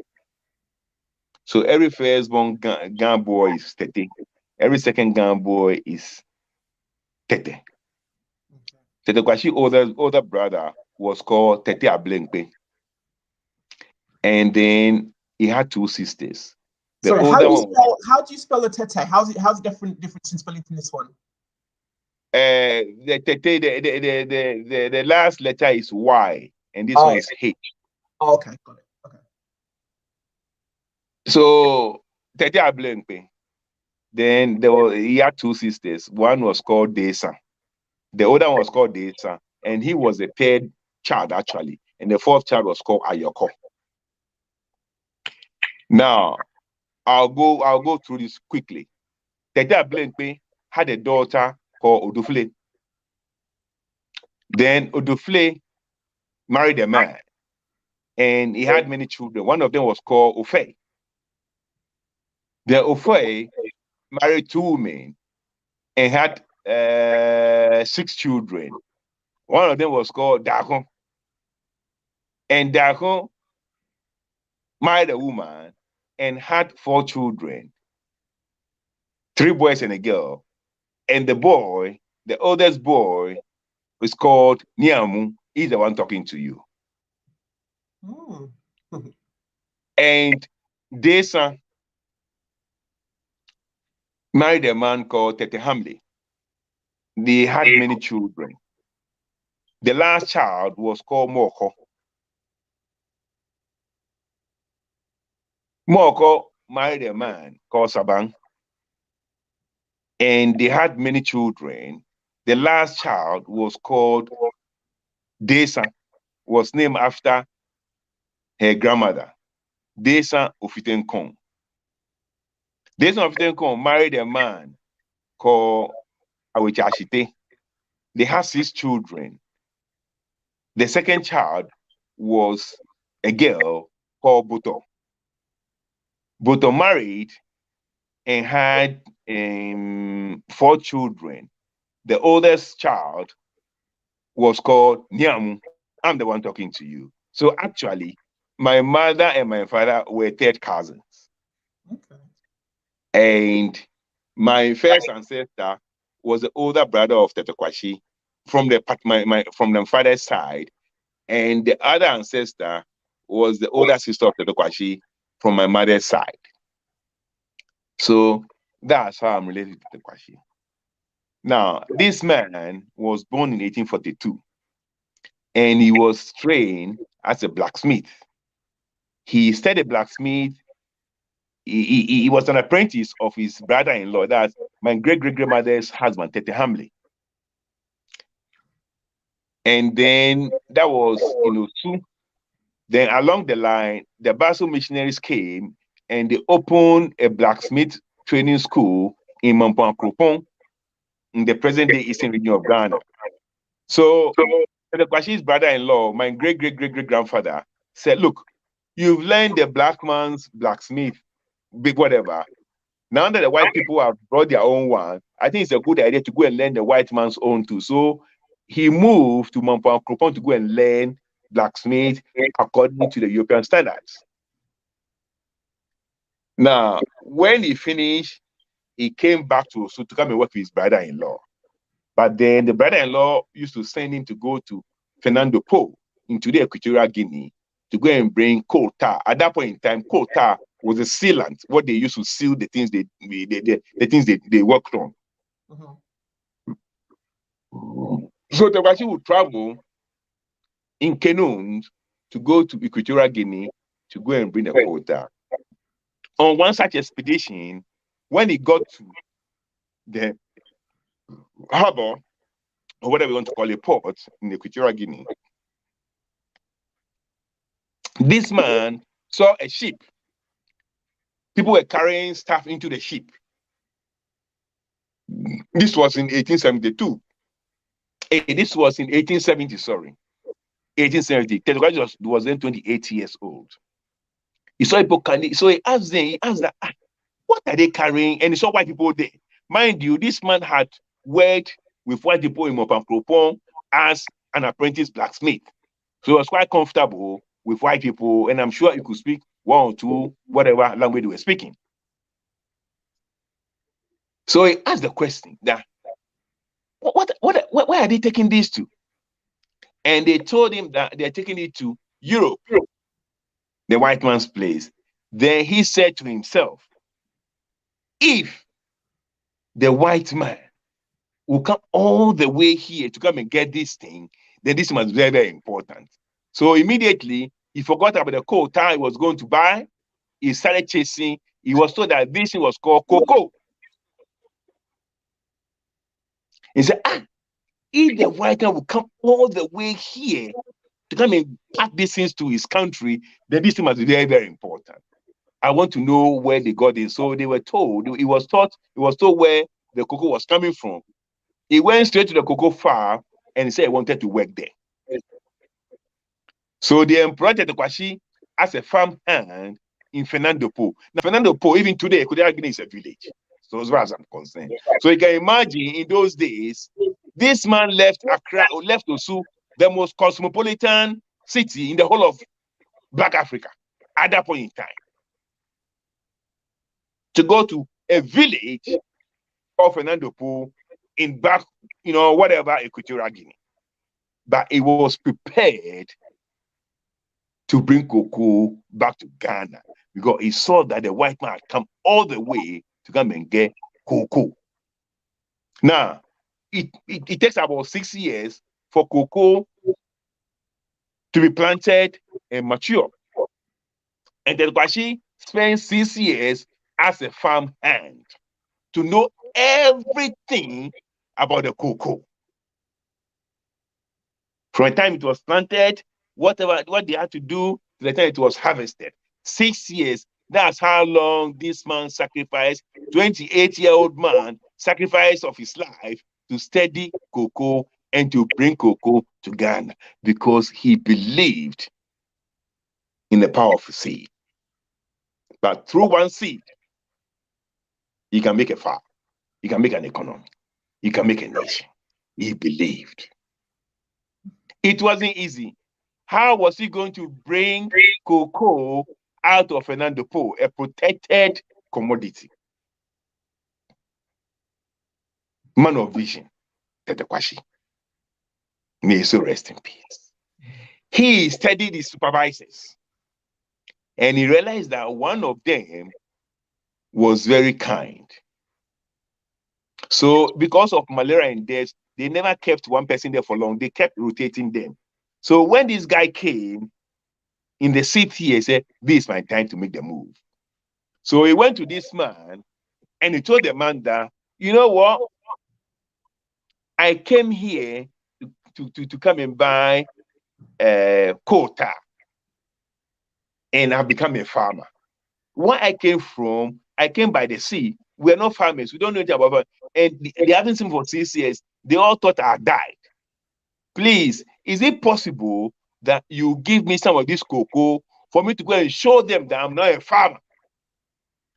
So every first-born Ghana boy is Tetteh. Every second Ghana boy is Tetteh. Tetteh Quarshie's older brother was called Tetteh Ablenkpe. And then he had 2 sisters. Sorry, how do you spell the Tetteh? How's it different in spelling from this one? The Tetteh, the last letter is Y, and this one is H. Oh, okay, got it. Okay. So Tetteh Quarshie, then he had two sisters. One was called Desa. The other one was called Desa, and he was the third child actually, and the fourth child was called Ayoko. Now I'll go through this quickly. Tetteh Quarshie had a daughter called Odufle. Then Odufle married a man, and he had many children. One of them was called Ofe. The Ofe married two women and had 6 children. One of them was called Dakon. And Dakon married a woman and had 4 children, 3 boys and a girl. And the boy, the oldest boy, is called Niamu. He's the one talking to you. And Desa married a man called Tetteh Quarshie. They had many children. The last child was called Moko. Moko married a man called Sabang, and they had many children. The last child was called Desa, was named after her grandmother, Desa Ofitenkong. Desa Ofitenkong married a man called Awechashite. They had 6 children. The second child was a girl called Buto. Buto married and had 4 children. The oldest child was called Nyamu. I'm the one talking to you. So actually, my mother and my father were third cousins. Okay. And my first ancestor was the older brother of Tetteh Quarshie from from the father's side, and the other ancestor was the older sister of Tetteh Quarshie from my mother's side. So that's how I'm related to Tetteh Quarshie. Now, this man was born in 1842, and he was trained as a blacksmith. He studied blacksmith. He was an apprentice of his brother-in-law, that's my great-great-grandmother's husband, Tetteh Quarshie. And then that was in Osu. Then along the line, the Basel missionaries came and they opened a blacksmith training school in Mampan in the present-day eastern region of Ghana. So Tetteh Quarshie's brother-in-law, my great-great-great-great-grandfather, said, look, you've learned the black man's blacksmith, big whatever. Now that the white people have brought their own one, I think it's a good idea to go and learn the white man's own too. So he moved to Mampan to go and learn blacksmith according to the European standards. Now, when he finished, he came back to Osu to come and work with his brother-in-law. But then the brother-in-law used to send him to go to Fernando Po into the Equatorial Guinea to go and bring coal tar. At that point in time, coal tar was a sealant, what they used to seal the things they worked on. So the Quarshie would travel in canoes to go to Equatorial Guinea to go and bring the coal tar. On one such expedition, when he got to the harbor, or whatever you want to call it, port in Equatorial Guinea, this man saw a ship. People were carrying stuff into the ship. This was in 1872. This was in 1870, sorry. 1870. Tetteh Quarshie was then 28 years old. He saw people carrying, so he asked that, what are they carrying? And he saw white people there. Mind you, this man had worked with white people in Mopankropong as an apprentice blacksmith. So he was quite comfortable with white people, and I'm sure he could speak 1 or 2, whatever language they were speaking. So he asked the question that, where are they taking this to? And they told him that they're taking it to Europe, the white man's place. Then he said to himself, if the white man will come all the way here to come and get this thing, then this must be very, very important. So immediately, he forgot about the coal tar he was going to buy, he started chasing. He was told that this thing was called cocoa. He said, if the white man will come all the way here to come and pack these things to his country, then this thing must be very, very important. I want to know where they got it. So they were told, it was told where the cocoa was coming from. He went straight to the cocoa farm and he said he wanted to work there. So they employed Tetteh Quarshie as a farm hand in Fernando Po. Now, Fernando Po, even today, Equatorial Guinea is a village. So as far as I'm concerned. So you can imagine in those days, this man left Accra or left Osu, the most cosmopolitan city in the whole of Black Africa at that point in time, to go to a village of Fernando Po in back, whatever, Equatorial Guinea. But it was prepared to bring cocoa back to Ghana because he saw that the white man had come all the way to come and get cocoa. Now, it takes about 6 years for cocoa to be planted and mature. And Tetteh Quarshie spent 6 years as a farm hand to know everything about the cocoa. From the time it was planted, what they had to do to the time it was harvested. 6 years. That's how long this man sacrificed, 28-year-old man sacrificed of his life to study cocoa and to bring cocoa to Ghana because he believed in the power of a seed. But through one seed, you can make a farm, you can make an economy, you can make a nation. He believed. It wasn't easy. How was he going to bring cocoa out of Fernando Po, a protected commodity? Man of vision, Tetteh Quarshie. May he so rest in peace. He studied his supervisors and he realized that one of them was very kind. So because of malaria and death, they never kept one person there for long. They kept rotating them. So when this guy came in the seat here, he said, this is my time to make the move. So he went to this man and he told the man that, you know what? I came here to come and buy quota and I've become a farmer. Where I came by the sea. We're not farmers. We don't know anything about it. And they haven't seen for 6 years. They all thought I died. Please, is it possible that you give me some of this cocoa for me to go and show them that I'm not a farmer?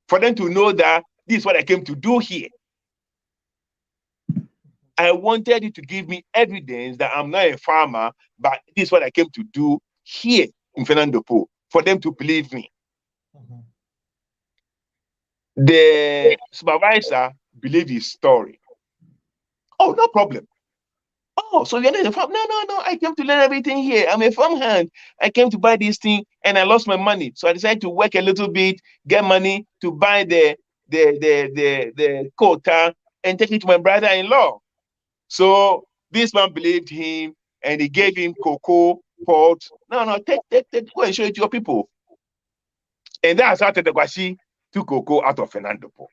For them to know that this is what I came to do here. I wanted you to give me evidence that I'm not a farmer, but this is what I came to do here in Fernando Po, for them to believe me. Mm-hmm. The supervisor believed his story. Oh, no problem. Oh, so you're not a farm? No. I came to learn everything here. I'm a farm hand. I came to buy this thing and I lost my money. So I decided to work a little bit, get money to buy the quota and take it to my brother-in-law. So this man believed him and he gave him cocoa pods. No, take, go and show it to your people. And that's how Tetteh Quarshie took cocoa out of Fernando Po.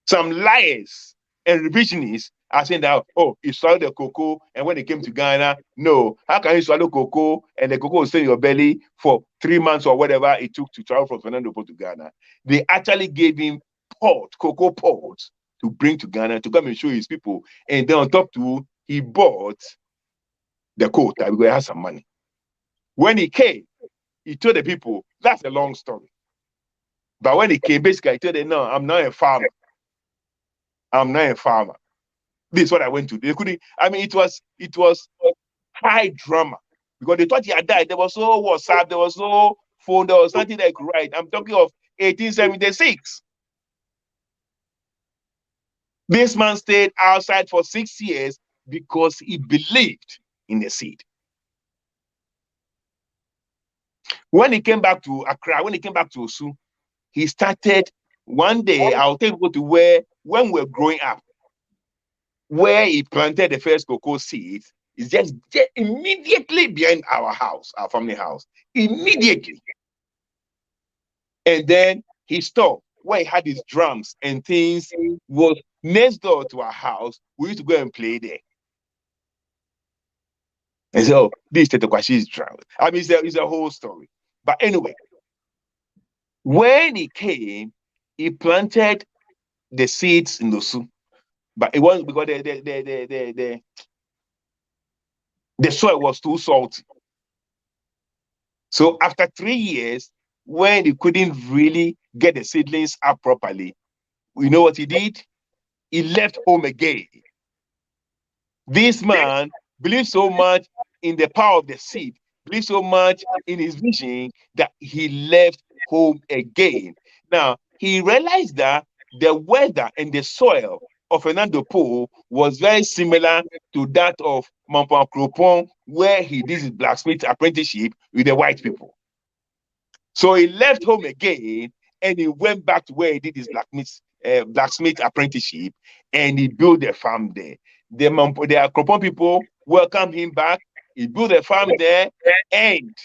Some liars and revisionists are saying that, oh, he swallowed the cocoa, and when he came to Ghana, no. How can you swallow cocoa and the cocoa will stay in your belly for 3 months or whatever it took to travel from Fernando Po to Ghana? They actually gave him cocoa pods to bring to Ghana to come and show his people. And then on top too, he bought the quota because he had some money. When he came, he told the people, that's a long story. But when he came, basically, he told them, no, I'm not a farmer. I'm not a farmer. This is what I went to do. They couldn't, it was high drama because they thought he had died. There was no WhatsApp, there was no phone, there was nothing they could write. I'm talking of 1876. This man stayed outside for 6 years because he believed in the seed. When he came back to Accra, when he came back to Osu, he started one day. I'll take people to when we're growing up, where he planted the first cocoa seeds is just immediately behind our house, our family house. Immediately. And then his store, where he had his drums and things, was next door to our house. We used to go and play there. And so this is Tetteh Quarshie's drum. I mean, it's a whole story. But anyway, when he came, he planted the seeds in Osu. But it wasn't because the soil was too salty. So after 3 years, when he couldn't really get the seedlings up properly, you know what he did? He left home again. This man believed so much in the power of the seed, believed so much in his vision that he left home again. Now, he realized that the weather and the soil of Fernando Po was very similar to that of Mampong Kropong, where he did his blacksmith apprenticeship with the white people. So he left home again and he went back to where he did his blacksmith apprenticeship, and he built a farm there. The Kropong people welcomed him back. He built a farm there and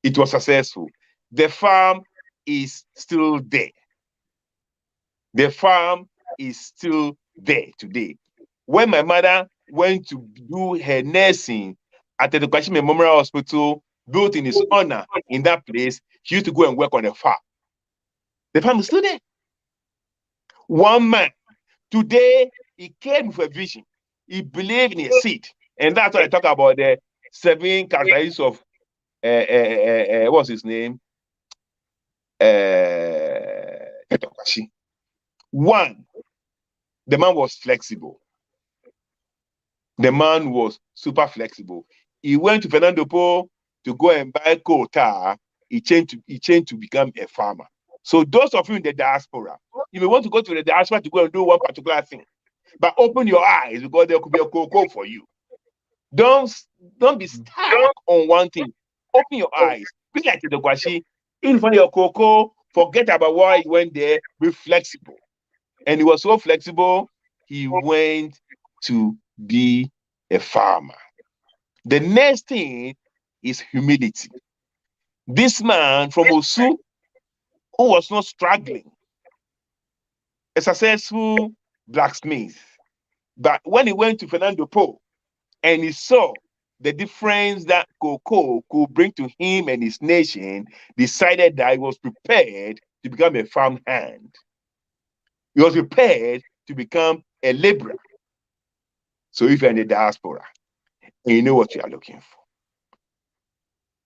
it was successful. The farm is still there. The farm is still there today. When my mother went to do her nursing at the Tetteh Quarshie Memorial Hospital, built in his honor in that place, she used to go and work on the farm. The farm is still there. One man, today, he came with a vision. He believed in a seed. And that's what I talk about the 7 characteristics of, what's his name? Tetteh Quarshie. 1, the man was flexible. The man was super flexible. He went to Fernando Po to go and buy coal tar. He changed to become a farmer. So those of you in the diaspora, you may want to go to the diaspora to go and do one particular thing, but open your eyes because there could be a cocoa for you. Don't be stuck on one thing. Open your eyes. Be like Tetteh Quarshie. If you find your cocoa, forget about why he went there. Be flexible. And he was so flexible, he went to be a farmer. The next thing is humility. This man from Osu, who was not struggling, a successful blacksmith, but when he went to Fernando Po and he saw the difference that cocoa could bring to him and his nation, decided that he was prepared to become a farm hand. He was prepared to become a laborer. So if you're in the diaspora and you know what you are looking for,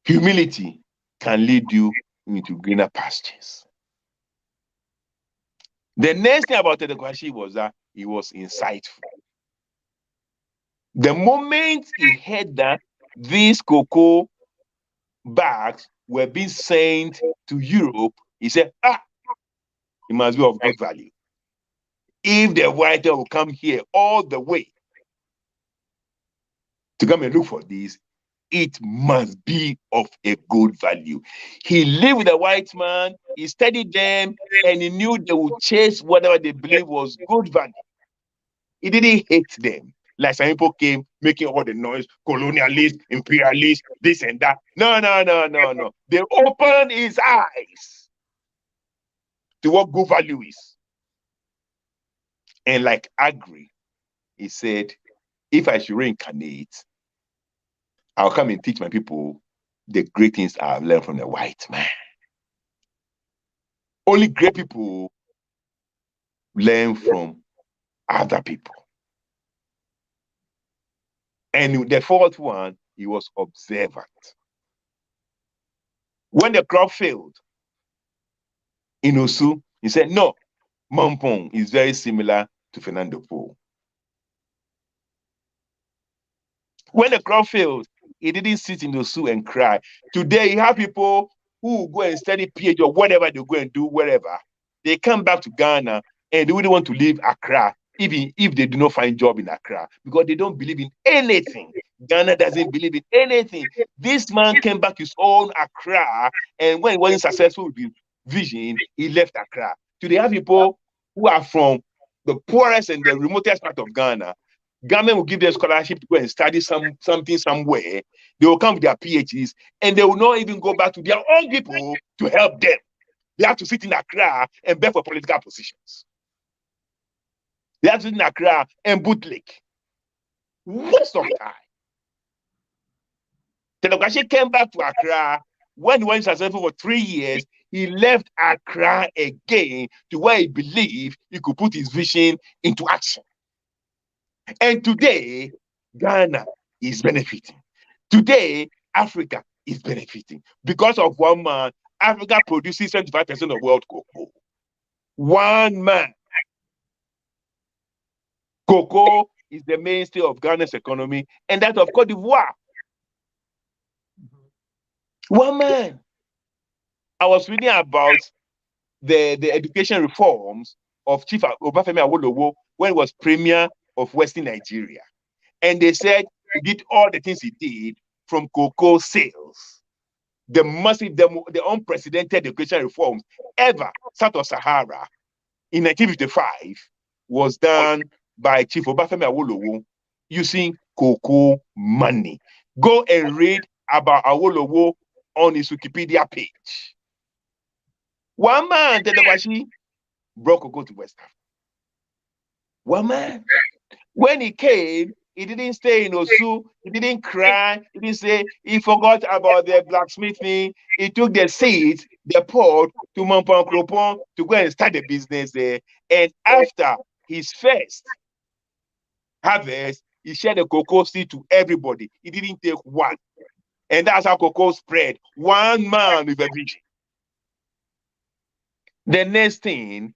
humility can lead you into greener pastures. The next thing about Tetteh Quarshie was that he was insightful. The moment he heard that these cocoa bags were being sent to Europe, he said, it must be of good value. If the writer will come here all the way to come and look for this, it must be of a good value. He lived with a white man, he studied them, and he knew they would chase whatever they believed was good value. He didn't hate them. Like some people came making all the noise, colonialist, imperialist, this and that. No. They opened his eyes to what good value is. And like Agri, he said, if I should reincarnate, I'll come and teach my people the great things I've learned from the white man. Only great people learn from other people. And the fourth one, he was observant. When the crop failed in Osu, he said, no, Mampong is very similar to Fernando Po. When the crop failed, he didn't sit in Osu and cry. Today, you have people who go and study PhD or whatever they go and do, wherever. They come back to Ghana and they wouldn't want to leave Accra, even if they do not find job in Accra, because they don't believe in anything. Ghana doesn't believe in anything. This man came back his own Accra, and when he wasn't successful with his vision, he left Accra. Today, you have people who are from the poorest and the remotest part of Ghana. Government will give them scholarship to go and study something somewhere. They will come with their PhDs, and they will not even go back to their own people to help them. They have to sit in Accra and beg for political positions. They have to sit in Accra and bootleg. Waste of time. Tetteh Quarshie came back to Accra. When he went successful for 3 years, he left Accra again to where he believed he could put his vision into action. And today, Ghana is benefiting. Today, Africa is benefiting. Because of one man, Africa produces 75% of world cocoa. One man. Cocoa is the mainstay of Ghana's economy, and that of Cote d'Ivoire. One man. I was reading about the education reforms of Chief Obafemi Awolowo when he was premier of Western Nigeria. And they said he did all the things he did from cocoa sales. The massive, the unprecedented education reforms ever south of Sahara in 1955 was done by Chief Obafemi Awolowo using cocoa money. Go and read about Awolowo on his Wikipedia page. One man, Tetteh Quarshie, brought cocoa to West Africa. One man. When he came, he didn't stay in Osu, he didn't cry, he didn't say he forgot about the blacksmithing. He took the seeds, the pot to Mampang Kropong to go and start the business there. And after his first harvest, he shared the cocoa seed to everybody. He didn't take one. And that's how cocoa spread. One man with a vision. The next thing,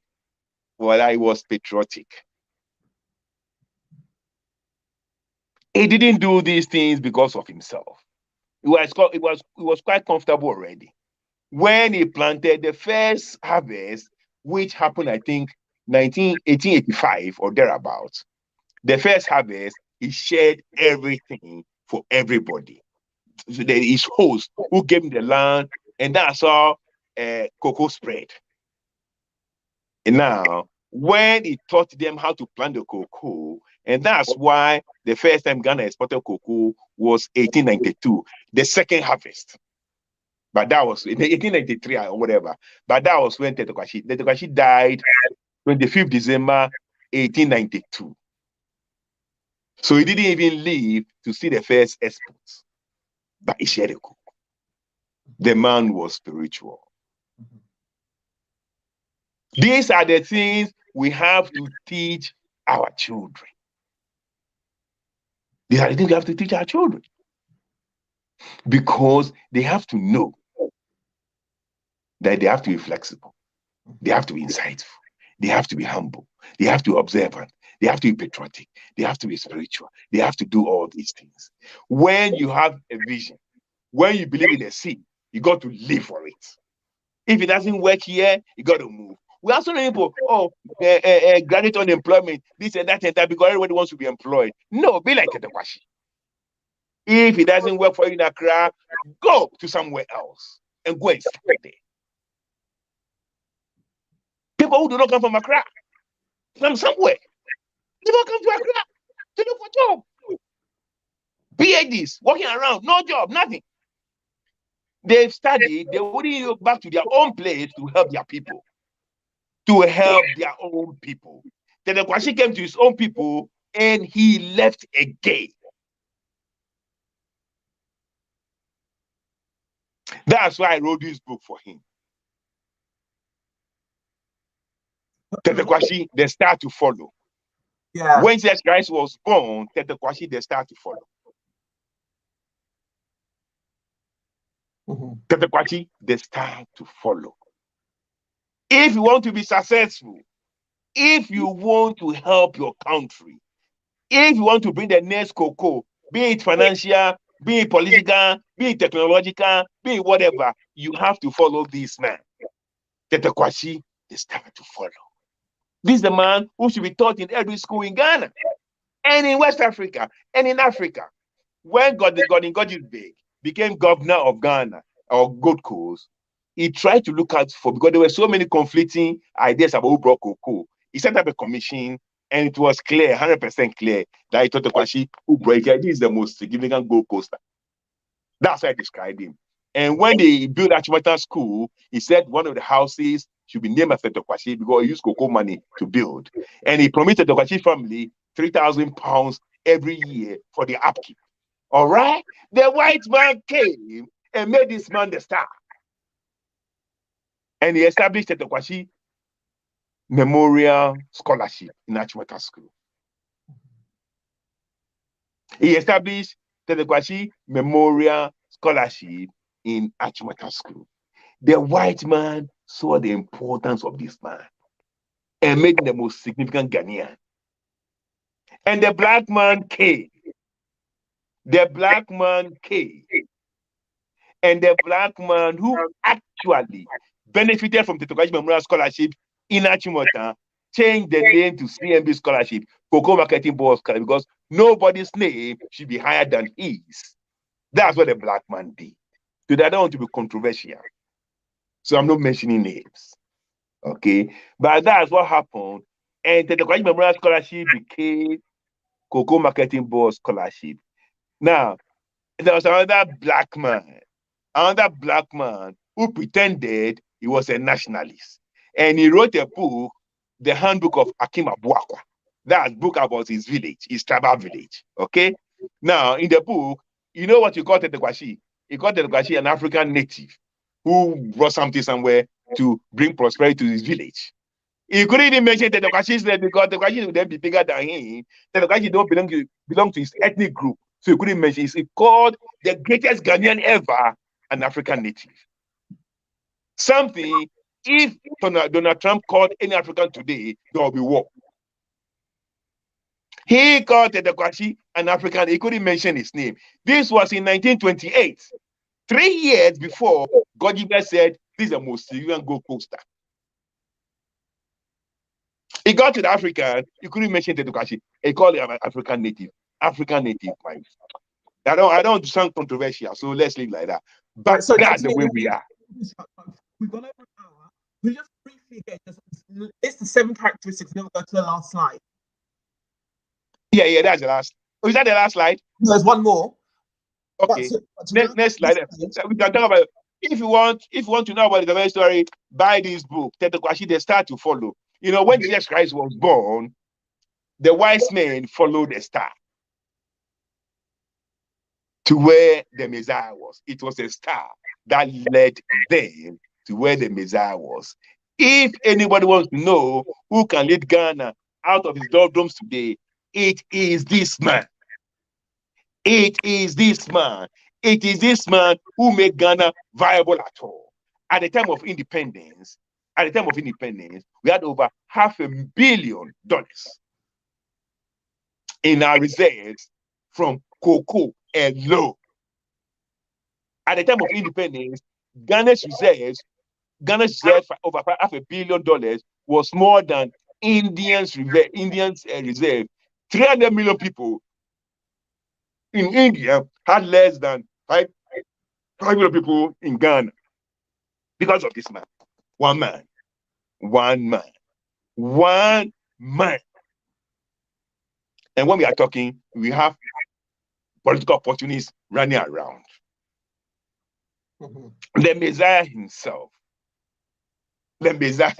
well, I was patriotic. He didn't do these things because of himself. He was quite comfortable already. When he planted the first harvest, which happened, I think, 1885 or thereabouts, the first harvest, he shared everything for everybody. So there is host who gave him the land, and that's how cocoa spread. And now, when he taught them how to plant the cocoa, and that's why the first time Ghana exported cocoa was 1892, the second harvest. But that was in 1893 or whatever. But that was when Tetteh Quarshie died 25th December 1892. So he didn't even live to see the first exports. But he shared a cocoa. The man was spiritual. These are the things we have to teach our children. These are the things we have to teach our children. Because they have to know that they have to be flexible. They have to be insightful. They have to be humble. They have to be observant. They have to be patriotic. They have to be spiritual. They have to do all these things. When you have a vision, when you believe in a seed, you got to live for it. If it doesn't work here, you got to move. We have so many people, graduate unemployment, this and that, because everybody wants to be employed. No, be like Tetteh Quarshie. If it doesn't work for you in Accra, go to somewhere else and go and start there. People who do not come from Accra, from somewhere, they don't come to Accra to look for job. PhDs, walking around, no job, nothing. They've studied, they wouldn't go back to their own place to help their people. To help their own people. Tetteh Quarshie came to his own people and he left again. That's why I wrote this book for him. Tetteh Quarshie, they start to follow. Yeah. When Jesus Christ was born, Tetteh Quarshie, they start to follow. Tetteh Quarshie, they start to follow. If you want to be successful, if you want to help your country, if you want to bring the next cocoa, be it financial, be it political, be it technological, be it whatever, you have to follow this man. Tetteh Quarshie, they start to follow. This is the man who should be taught in every school in Ghana, and in West Africa, and in Africa. When Gordon Godwin became governor of Ghana, or Gold Coast, he tried to look out for, because there were so many conflicting ideas about who brought cocoa. He set up a commission, and it was clear, 100% clear, that Tetteh Quarshie who brought it. This is the most significant Gold Coaster. That's how I described him. And when they built Achimota School, he said one of the houses should be named after Tetteh Quarshie because he used cocoa money to build. And he promised the Quarshie family £3,000 every year for the upkeep. All right? The white man came and made this man the star. And he established the Tetteh Quarshie Memorial Scholarship in Achimota School. He established the Tetteh Quarshie Memorial Scholarship in Achimota School. The white man saw the importance of this man and made him the most significant Ghanaian. And the black man came. The black man came. And the black man who actually benefited from the Tetteh Quarshie Memorial Scholarship in Achimota changed the name to CMB Scholarship, Cocoa Marketing Board Scholarship, because nobody's name should be higher than his. That's what the black man did. So I don't want to be controversial. So I'm not mentioning names. Okay? But that's what happened. And the Tetteh Quarshie Memorial Scholarship became Cocoa Marketing Board Scholarship. Now, there was another black man who pretended he was a nationalist. And he wrote a book, The Handbook of Akim Abuakwa. That's a book about his village, his tribal village. Okay? Now, in the book, you know what you call Tetteh Quarshie? You call Tetteh Quarshie an African native who brought something somewhere to bring prosperity to his village. He couldn't even mention Tetteh Quarshie's name because Tetteh Quarshie would then be bigger than him. Tetteh Quarshie don't belong to his ethnic group. So he couldn't mention. He's called the greatest Ghanaian ever, an African native. Something, if Donald Trump called any African today, there will be war. He called Tetteh Quarshie an African. He couldn't mention his name. This was in 1928, 3 years before Godjibe said, this is the most Syrian gold coaster. He got to the African, he couldn't mention Tetteh Quarshie. He called him an African native. African native, right? I don't sound controversial, so let's leave like that. But right, so that's the way we are. We've gone over an hour. We just briefly get it's the 7 characteristics. Never go to the last slide. Yeah, that's the last. Oh, is that the last slide? No, there's one more. Okay. Next slide. We can talk about. If you want to know about the Ghanaian story, buy this book, Tetteh Quarshie, the star to follow. You know, when Jesus Christ was born, the wise men followed the star to where the Messiah was. It was a star that led them to where the Messiah was. If anybody wants to know who can lead Ghana out of his doldrums today, it is this man. It is this man. It is this man who made Ghana viable at all. At the time of independence, we had over $500 million in our reserves from cocoa alone. At the time of independence, Ghana's reserve for over $500 million was more than Indians' reserve. 300 million people in India had less than 5 million people in Ghana because of this man. One man. And when we are talking, we have political opportunities running around. The Messiah himself, the Messiah,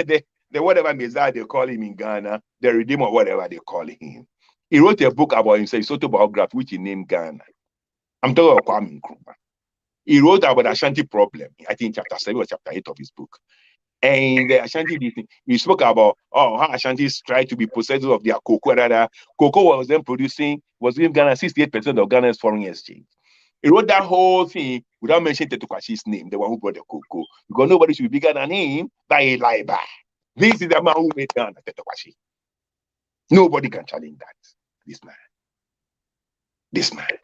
the whatever Messiah they call him in Ghana, the Redeemer, whatever they call him. He wrote a book about himself, his autobiography, which he named Ghana. I'm talking about Kwame Nkrumah. He wrote about the Ashanti problem, I think chapter 7 or chapter 8 of his book. And the Ashanti, he spoke about how Ashantis tried to be possessors of their cocoa. Cocoa was then giving Ghana 68% of Ghana's foreign exchange. He wrote that whole thing without mentioning Tetteh Quarshie's name, the one who brought the cocoa, because nobody should be bigger than him by a lie by. This is the man who made Ghana, Tetteh Quarshie. Nobody can challenge that. This man.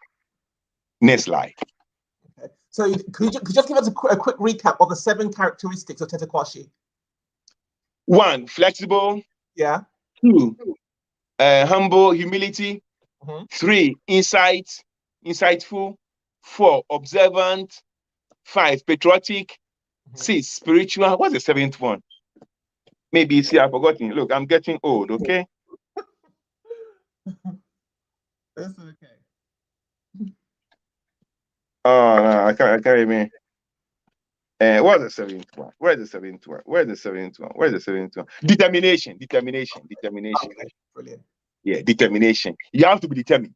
Next slide. Okay. So could you just give us a quick recap of the 7 characteristics of Tetteh Quarshie? 1, flexible. Yeah. 2, humble, humility. 3, insightful. 4, observant. 5, patriotic. 6, spiritual. What's the 7th one? Maybe I've forgotten. Look, I'm getting old, okay? That's okay. Oh, no, I can't even. What's the seventh one? Where's the seventh one? Where's the seventh one? Where's the seventh one? Determination. Okay, brilliant. Yeah, determination. You have to be determined.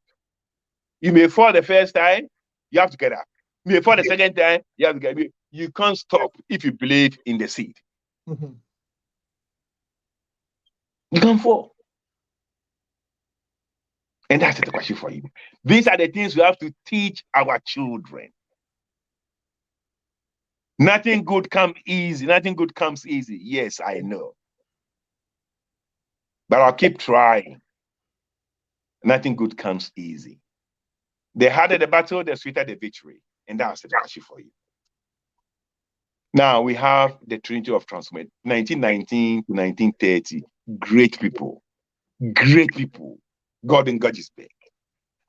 You may fall the first time, you have to get up. You may fall the second time, you have to get up. You can't stop if you believe in the seed. Mm-hmm. You can't fall. And that's the question for you. These are the things we have to teach our children. Nothing good comes easy. Nothing good comes easy. Yes, I know. But I'll keep trying. Nothing good comes easy. The harder the battle, the sweeter the victory. And that's the question for you. Now we have the Trinity of Transformation, 1919 to 1930. Great people. Great people. Gordon Gudgisbeck.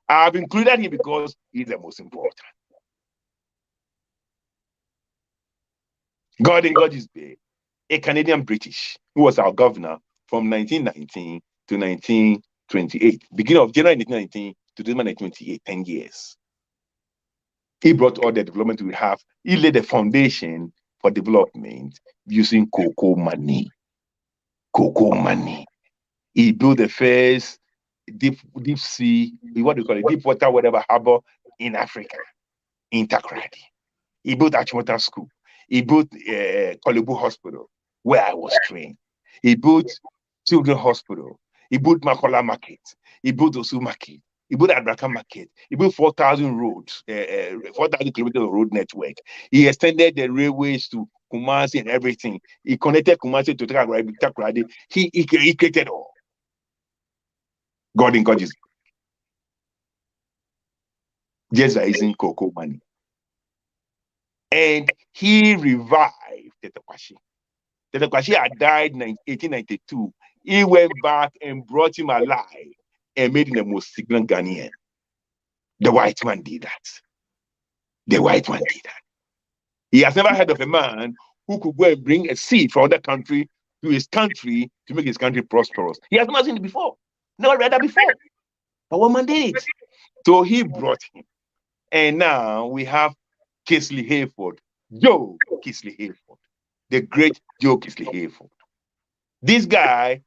I've included him because he's the most important. Gordon Gudgisbeck, a Canadian British, who was our governor from 1919 to 1928. Beginning of January 1919 to December 1928, 10 years. He brought all the development we have. He laid the foundation for development using cocoa money. Cocoa money. He built the first deep sea, what do you call it, deep water, whatever harbor in Africa, in Takoradi. He built Achimota School. He built Kolebu Hospital, where I was trained. He built Children's Hospital. He built Makola Market. He built Osu Market. He built Adraka Market. He built 4,000 roads, 4,000 kilometers of road network. He extended the railways to Kumasi and everything. He connected Kumasi to Takoradi. He created all. Gordon Gudgisbeck. Just raising cocoa money. And he revived Tetteh Quarshie. Tetteh Quarshie had died in 1892. He went back and brought him alive and made him the most significant Ghanaian. The white man did that. The white man did that. He has never heard of a man who could go and bring a seed from another country to his country to make his country prosperous. He has never seen it before. Never read that before. But one man did it. So he brought him. And now we have Kisley Hayford, Joe Kisley Hayford, the great Joe Kisley Hayford. This guy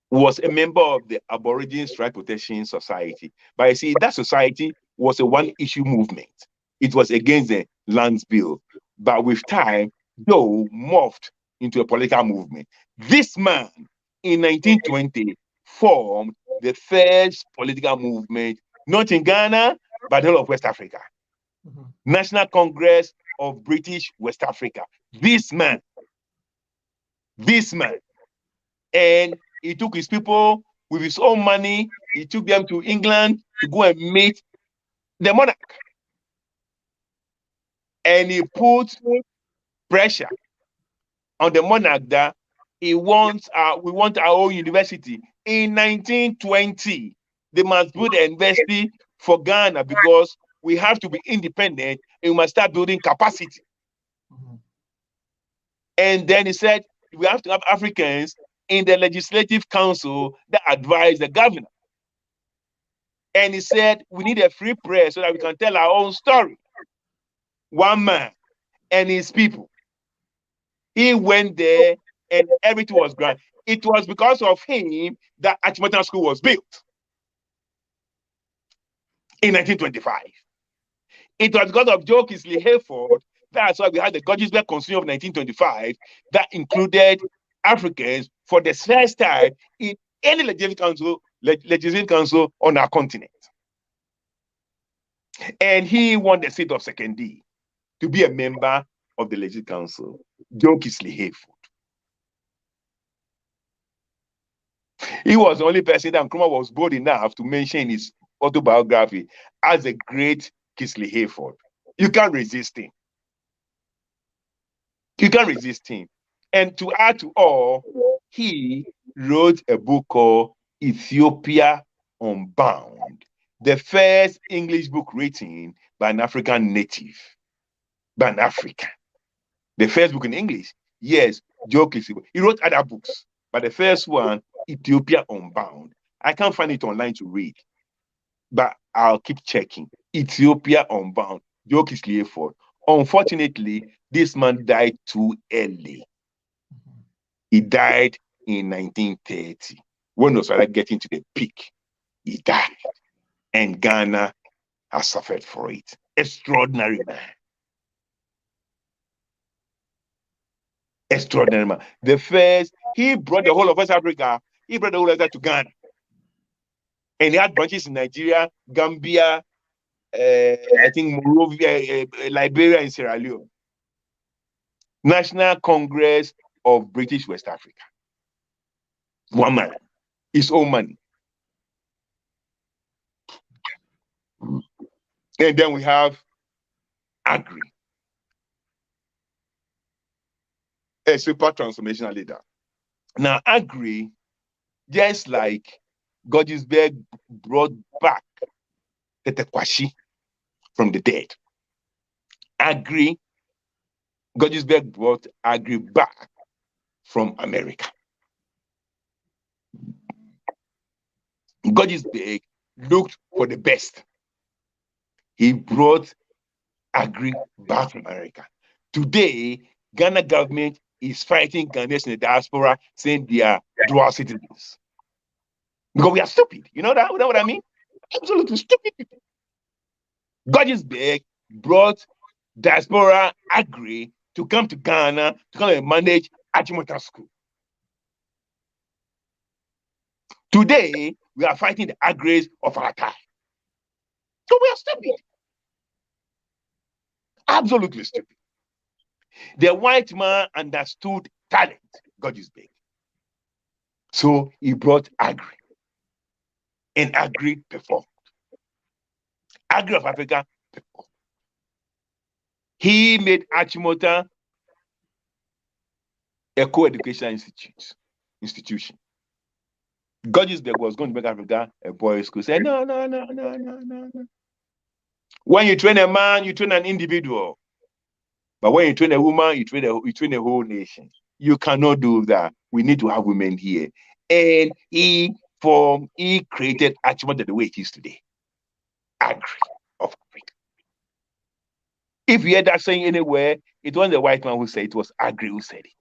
was a member of the Aborigines Right Protection Society. But you see, that society was a one-issue movement. It was against the Lands Bill. But with time, Joe morphed into a political movement. This man, in 1920, formed the first political movement, not in Ghana, but all of West Africa. Mm-hmm. National Congress of British West Africa. This man. And he took his people with his own money. He took them to England to go and meet the monarch. And he put pressure on the monarch that we want our own university. In 1920, they must build a university for Ghana because we have to be independent and we must start building capacity. Mm-hmm. And then he said, we have to have Africans in the Legislative Council that advise the governor. And he said, we need a free press so that we can tell our own story. One man and his people. He went there and everything was granted. It was because of him that Achimota School was built in 1925. It was because of Joe Kisley Hayford. That's why we had the Gudgisbeck Constitution of 1925 that included Africans for the first time in any legislative council on our continent. And he won the seat of second D to be a member of the Legislative Council, Joe Kisley Hayford. He was the only person that Nkrumah was bold enough to mention in his autobiography as a great Kisley Hayford. You can't resist him. You can't resist him. And to add to all, he wrote a book called Ethiopia Unbound, the first English book written by an African native, by an African. The first book in English, yes, Joe Kisley. He wrote other books, but the first one, Ethiopia Unbound. I can't find it online to read, but I'll keep checking. Ethiopia Unbound, Joe Kisley Hayford. Unfortunately, this man died too early. He died in 1930. When we started getting to the peak, he died. And Ghana has suffered for it. Extraordinary man. Extraordinary man. The first, he brought the whole of West Africa, he brought the whole of that to Ghana. And he had branches in Nigeria, Gambia, I think Monrovia, Liberia, and Sierra Leone. National Congress of British West Africa. One man, his own money. And then we have Agri, a super transformational leader. Now, Agri, just like Godisberg brought back Tetteh Quarshie from the dead, Agri, Godisberg brought Agri back from America. Godisberg looked for the best. He brought Agri back from America. Today, Ghana government is fighting Ghanaians in the diaspora, saying they are dual citizens. Because we are stupid. You know that? You know what I mean? Absolutely stupid people. Godisberg brought diaspora Agri to come to Ghana to come and manage Achimota School. Today, we are fighting the Agris of our time. So we are stupid. Absolutely stupid. The white man understood talent, Godisberg. So he brought Agri. And Agri performed. Agri of Africa performed. He made Achimota a co-educational institution. Godisberg was going to make Africa a boys' school. Say, no. When you train a man, you train an individual. But when you train a woman, you train a whole nation. You cannot do that. We need to have women here. And he created Achimota the way it is today. Agri of Africa. If you hear that saying anywhere, it wasn't the white man who said it, it was Agri who said it.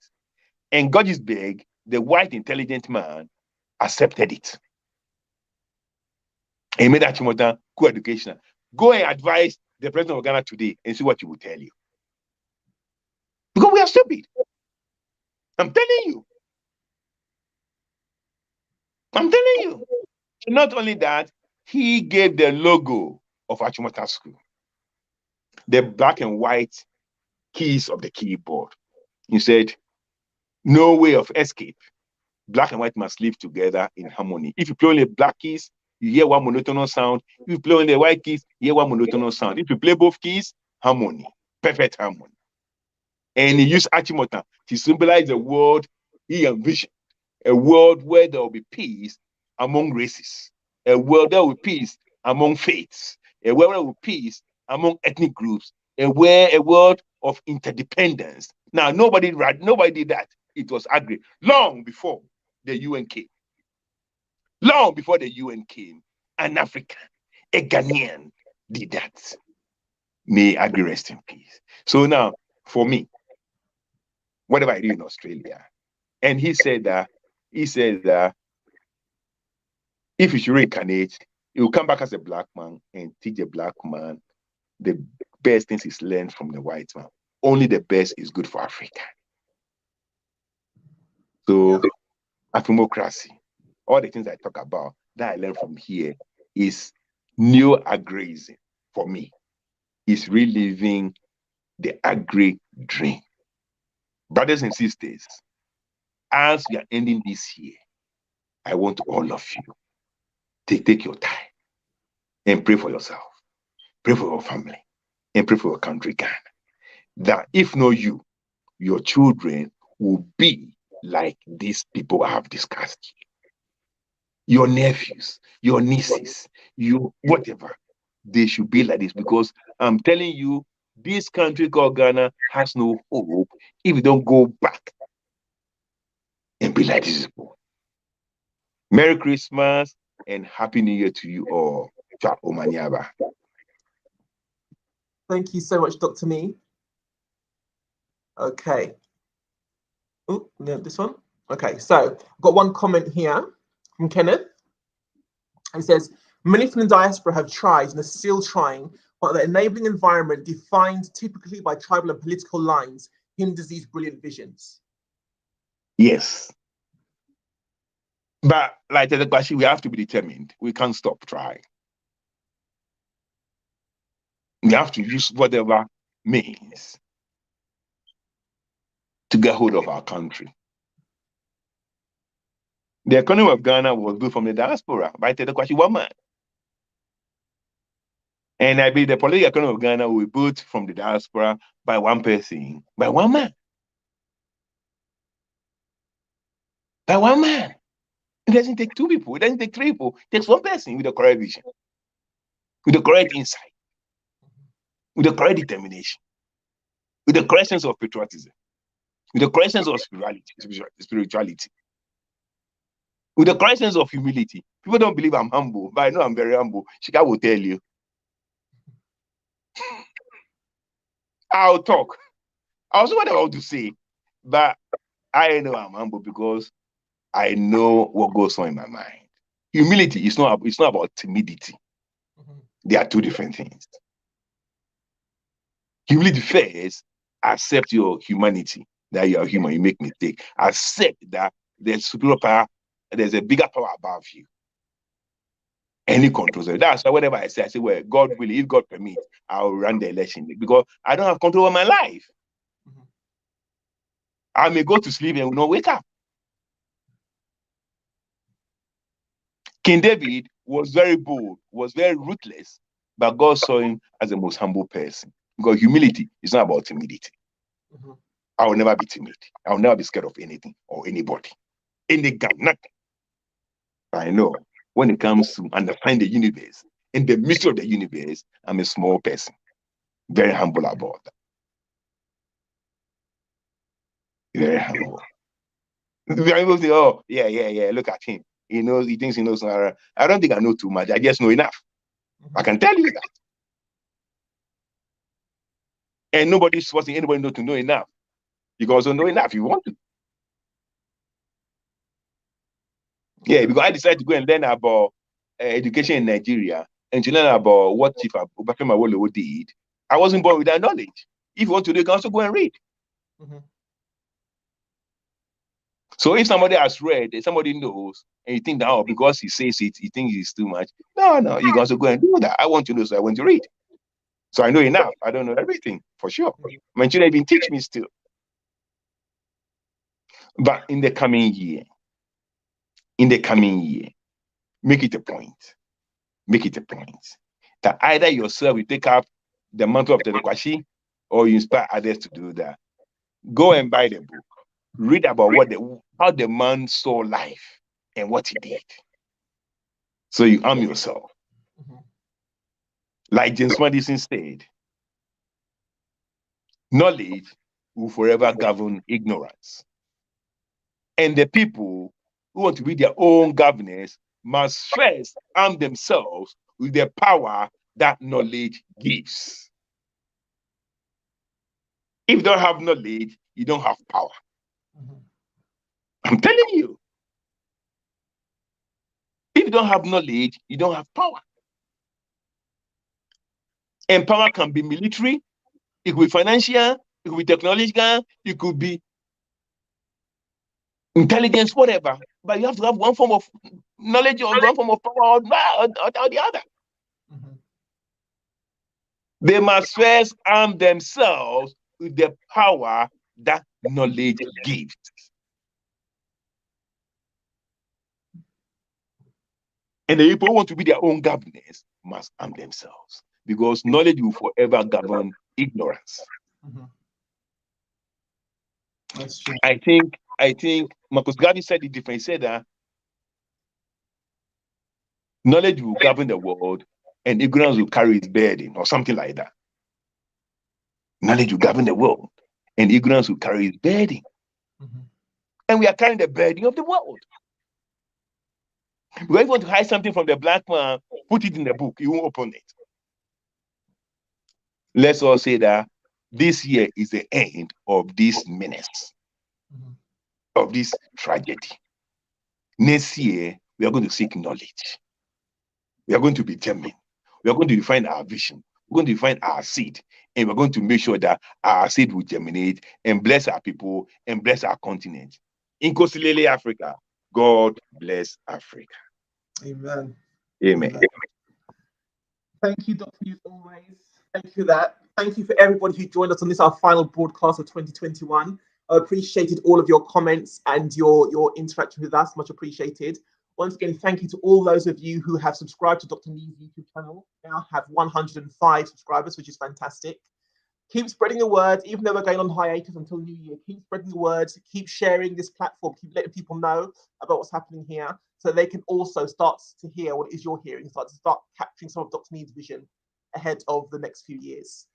And Godisberg, the white intelligent man, accepted it. He made Achimota co-educational. Go and advise the president of Ghana today and see what he will tell you. Because we are stupid. I'm telling you. Not only that, he gave the logo of Achimota School, the black and white keys of the keyboard. He said, no way of escape. Black and white must live together in harmony. If you play only black keys, you hear one monotonous sound. If you play only the white keys, you hear one monotonous sound. If you play both keys, harmony, perfect harmony. And he used Achimota to symbolize the world he envisioned, a world where there will be peace among races, a world there will be peace among faiths, a world where there will be peace among ethnic groups, a world of interdependence. Now, nobody did that. It was Agri long before the UN came. Long before the UN came, an African, a Ghanaian did that. May Agri rest in peace. So now, for me, whatever I do in Australia, and he said that if you should reincarnate, he will come back as a black man and teach a black man the best things he's learned from the white man. Only the best is good for Africa. So, Afrimocracy, all the things I talk about that I learned from here is neo-agrism for me. Is reliving the agri dream. Brothers and sisters, as we are ending this year, I want all of you to take your time and pray for yourself, pray for your family, and pray for your country, Ghana. That if not you, your children will be like these people I have discussed. Your nephews, your nieces, you whatever, they should be like this, because I'm telling you, this country called Ghana has no hope if you don't go back and be like this. Merry Christmas and Happy New Year to you all. Thank you so much, Dr. Nii. Okay. Oh, no, this one. Okay, so I've got one comment here from Kenneth. It says, many from the diaspora have tried and are still trying, but the enabling environment defined typically by tribal and political lines hinders these brilliant visions. Yes. But like Tetteh Quarshie, we have to be determined. We can't stop trying. We have to use whatever means to get hold of our country. The economy of Ghana was built from the diaspora by Tetteh Quarshie, one man. And I believe the political economy of Ghana will be built from the diaspora by one person, by one man. By one man. It doesn't take two people. It doesn't take three people. It takes one person with the correct vision, with the correct insight, with the correct determination, with the correct sense of patriotism, with the correct sense of spirituality, with the correct sense of humility. People don't believe I'm humble, but I know I'm very humble. Shika will tell you. I'll talk. I also what I want to say, but I know I'm humble because I know what goes on in my mind. Humility is not about timidity. They are two different things. Humility first, accept your humanity, that you are human, you make mistake. Accept that there's superior power, there's a bigger power above you. Any control. So that's why whatever I say, well, God will, if God permits, I'll run the election because I don't have control over my life. I may go to sleep and will not wake up. King David was very bold, was very ruthless, but God saw him as the most humble person. Because humility is not about timidity. I will never be timid. I will never be scared of anything or anybody. Any gun, nothing. I know when it comes to understand the universe, in the mystery of the universe, I'm a small person. Very humble about that. Very humble. People say, oh, yeah, look at him. He knows, he thinks he knows. I don't think I know too much. I just know enough. I can tell you that. And nobody's forcing anybody not to know enough. You can also know enough if you want to. Yeah, because I decided to go and learn about education in Nigeria and to learn about what Chief Obafemi Awolowo did. I wasn't born with that knowledge. If you want to do, you can also go and read. So if somebody has read, somebody knows, and you think that, oh, because he says it, you think it's too much. No, you can also go and do that. I want to know, so I want to read. So I know enough. I don't know everything, for sure. My children even teach me still. But in the coming year, make it a point. Make it a point that either yourself you take up the mantle of Tetteh Quarshie or you inspire others to do that. Go and buy the book. Read about how the man saw life and what he did. So you arm yourself. Like James Madison said, knowledge will forever govern ignorance. And the people who want to be their own governors must first arm themselves with the power that knowledge gives. If you don't have knowledge, you don't have power. I'm telling you. If you don't have knowledge, you don't have power. And power can be military, it could be financial, it could be technological, it could be intelligence, whatever. But you have to have one form of knowledge or one form of power or the other. They must first arm themselves with the power that knowledge gives. And the people who want to be their own governors must arm themselves because knowledge will forever govern ignorance. That's true. I think Marcus Garvey said it different. He said that knowledge will govern the world and ignorance will carry its burden or something like that. Knowledge will govern the world and ignorance will carry its burden. And we are carrying the burden of the world. If you want to hide something from the black man, put it in the book. You won't open it. Let's all say that this year is the end of this menace, of this tragedy. Next year, we are going to seek knowledge. We are going to be determined. We are going to define our vision. We're going to define our seed. And we're going to make sure that our seed will germinate and bless our people and bless our continent. In Kosilele, Africa, God bless Africa. Amen. Amen. Amen. Thank you, Dr. Nii, as always. Thank you for that. Thank you for everybody who joined us on this, our final broadcast of 2021. I appreciated all of your comments and your interaction with us. Much appreciated. Once again, thank you to all those of you who have subscribed to Dr. Nii's YouTube channel. We now have 105 subscribers, which is fantastic. Keep spreading the word, even though we're going on hiatus until New Year. Keep spreading the word, keep sharing this platform, keep letting people know about what's happening here, so they can also start to hear what it is you're hearing, start capturing some of Dr. Nii's vision ahead of the next few years.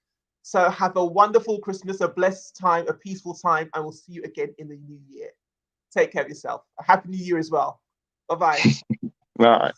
So have a wonderful Christmas, a blessed time, a peaceful time, and we'll see you again in the new year. Take care of yourself. A happy new year as well. Bye-bye. Bye.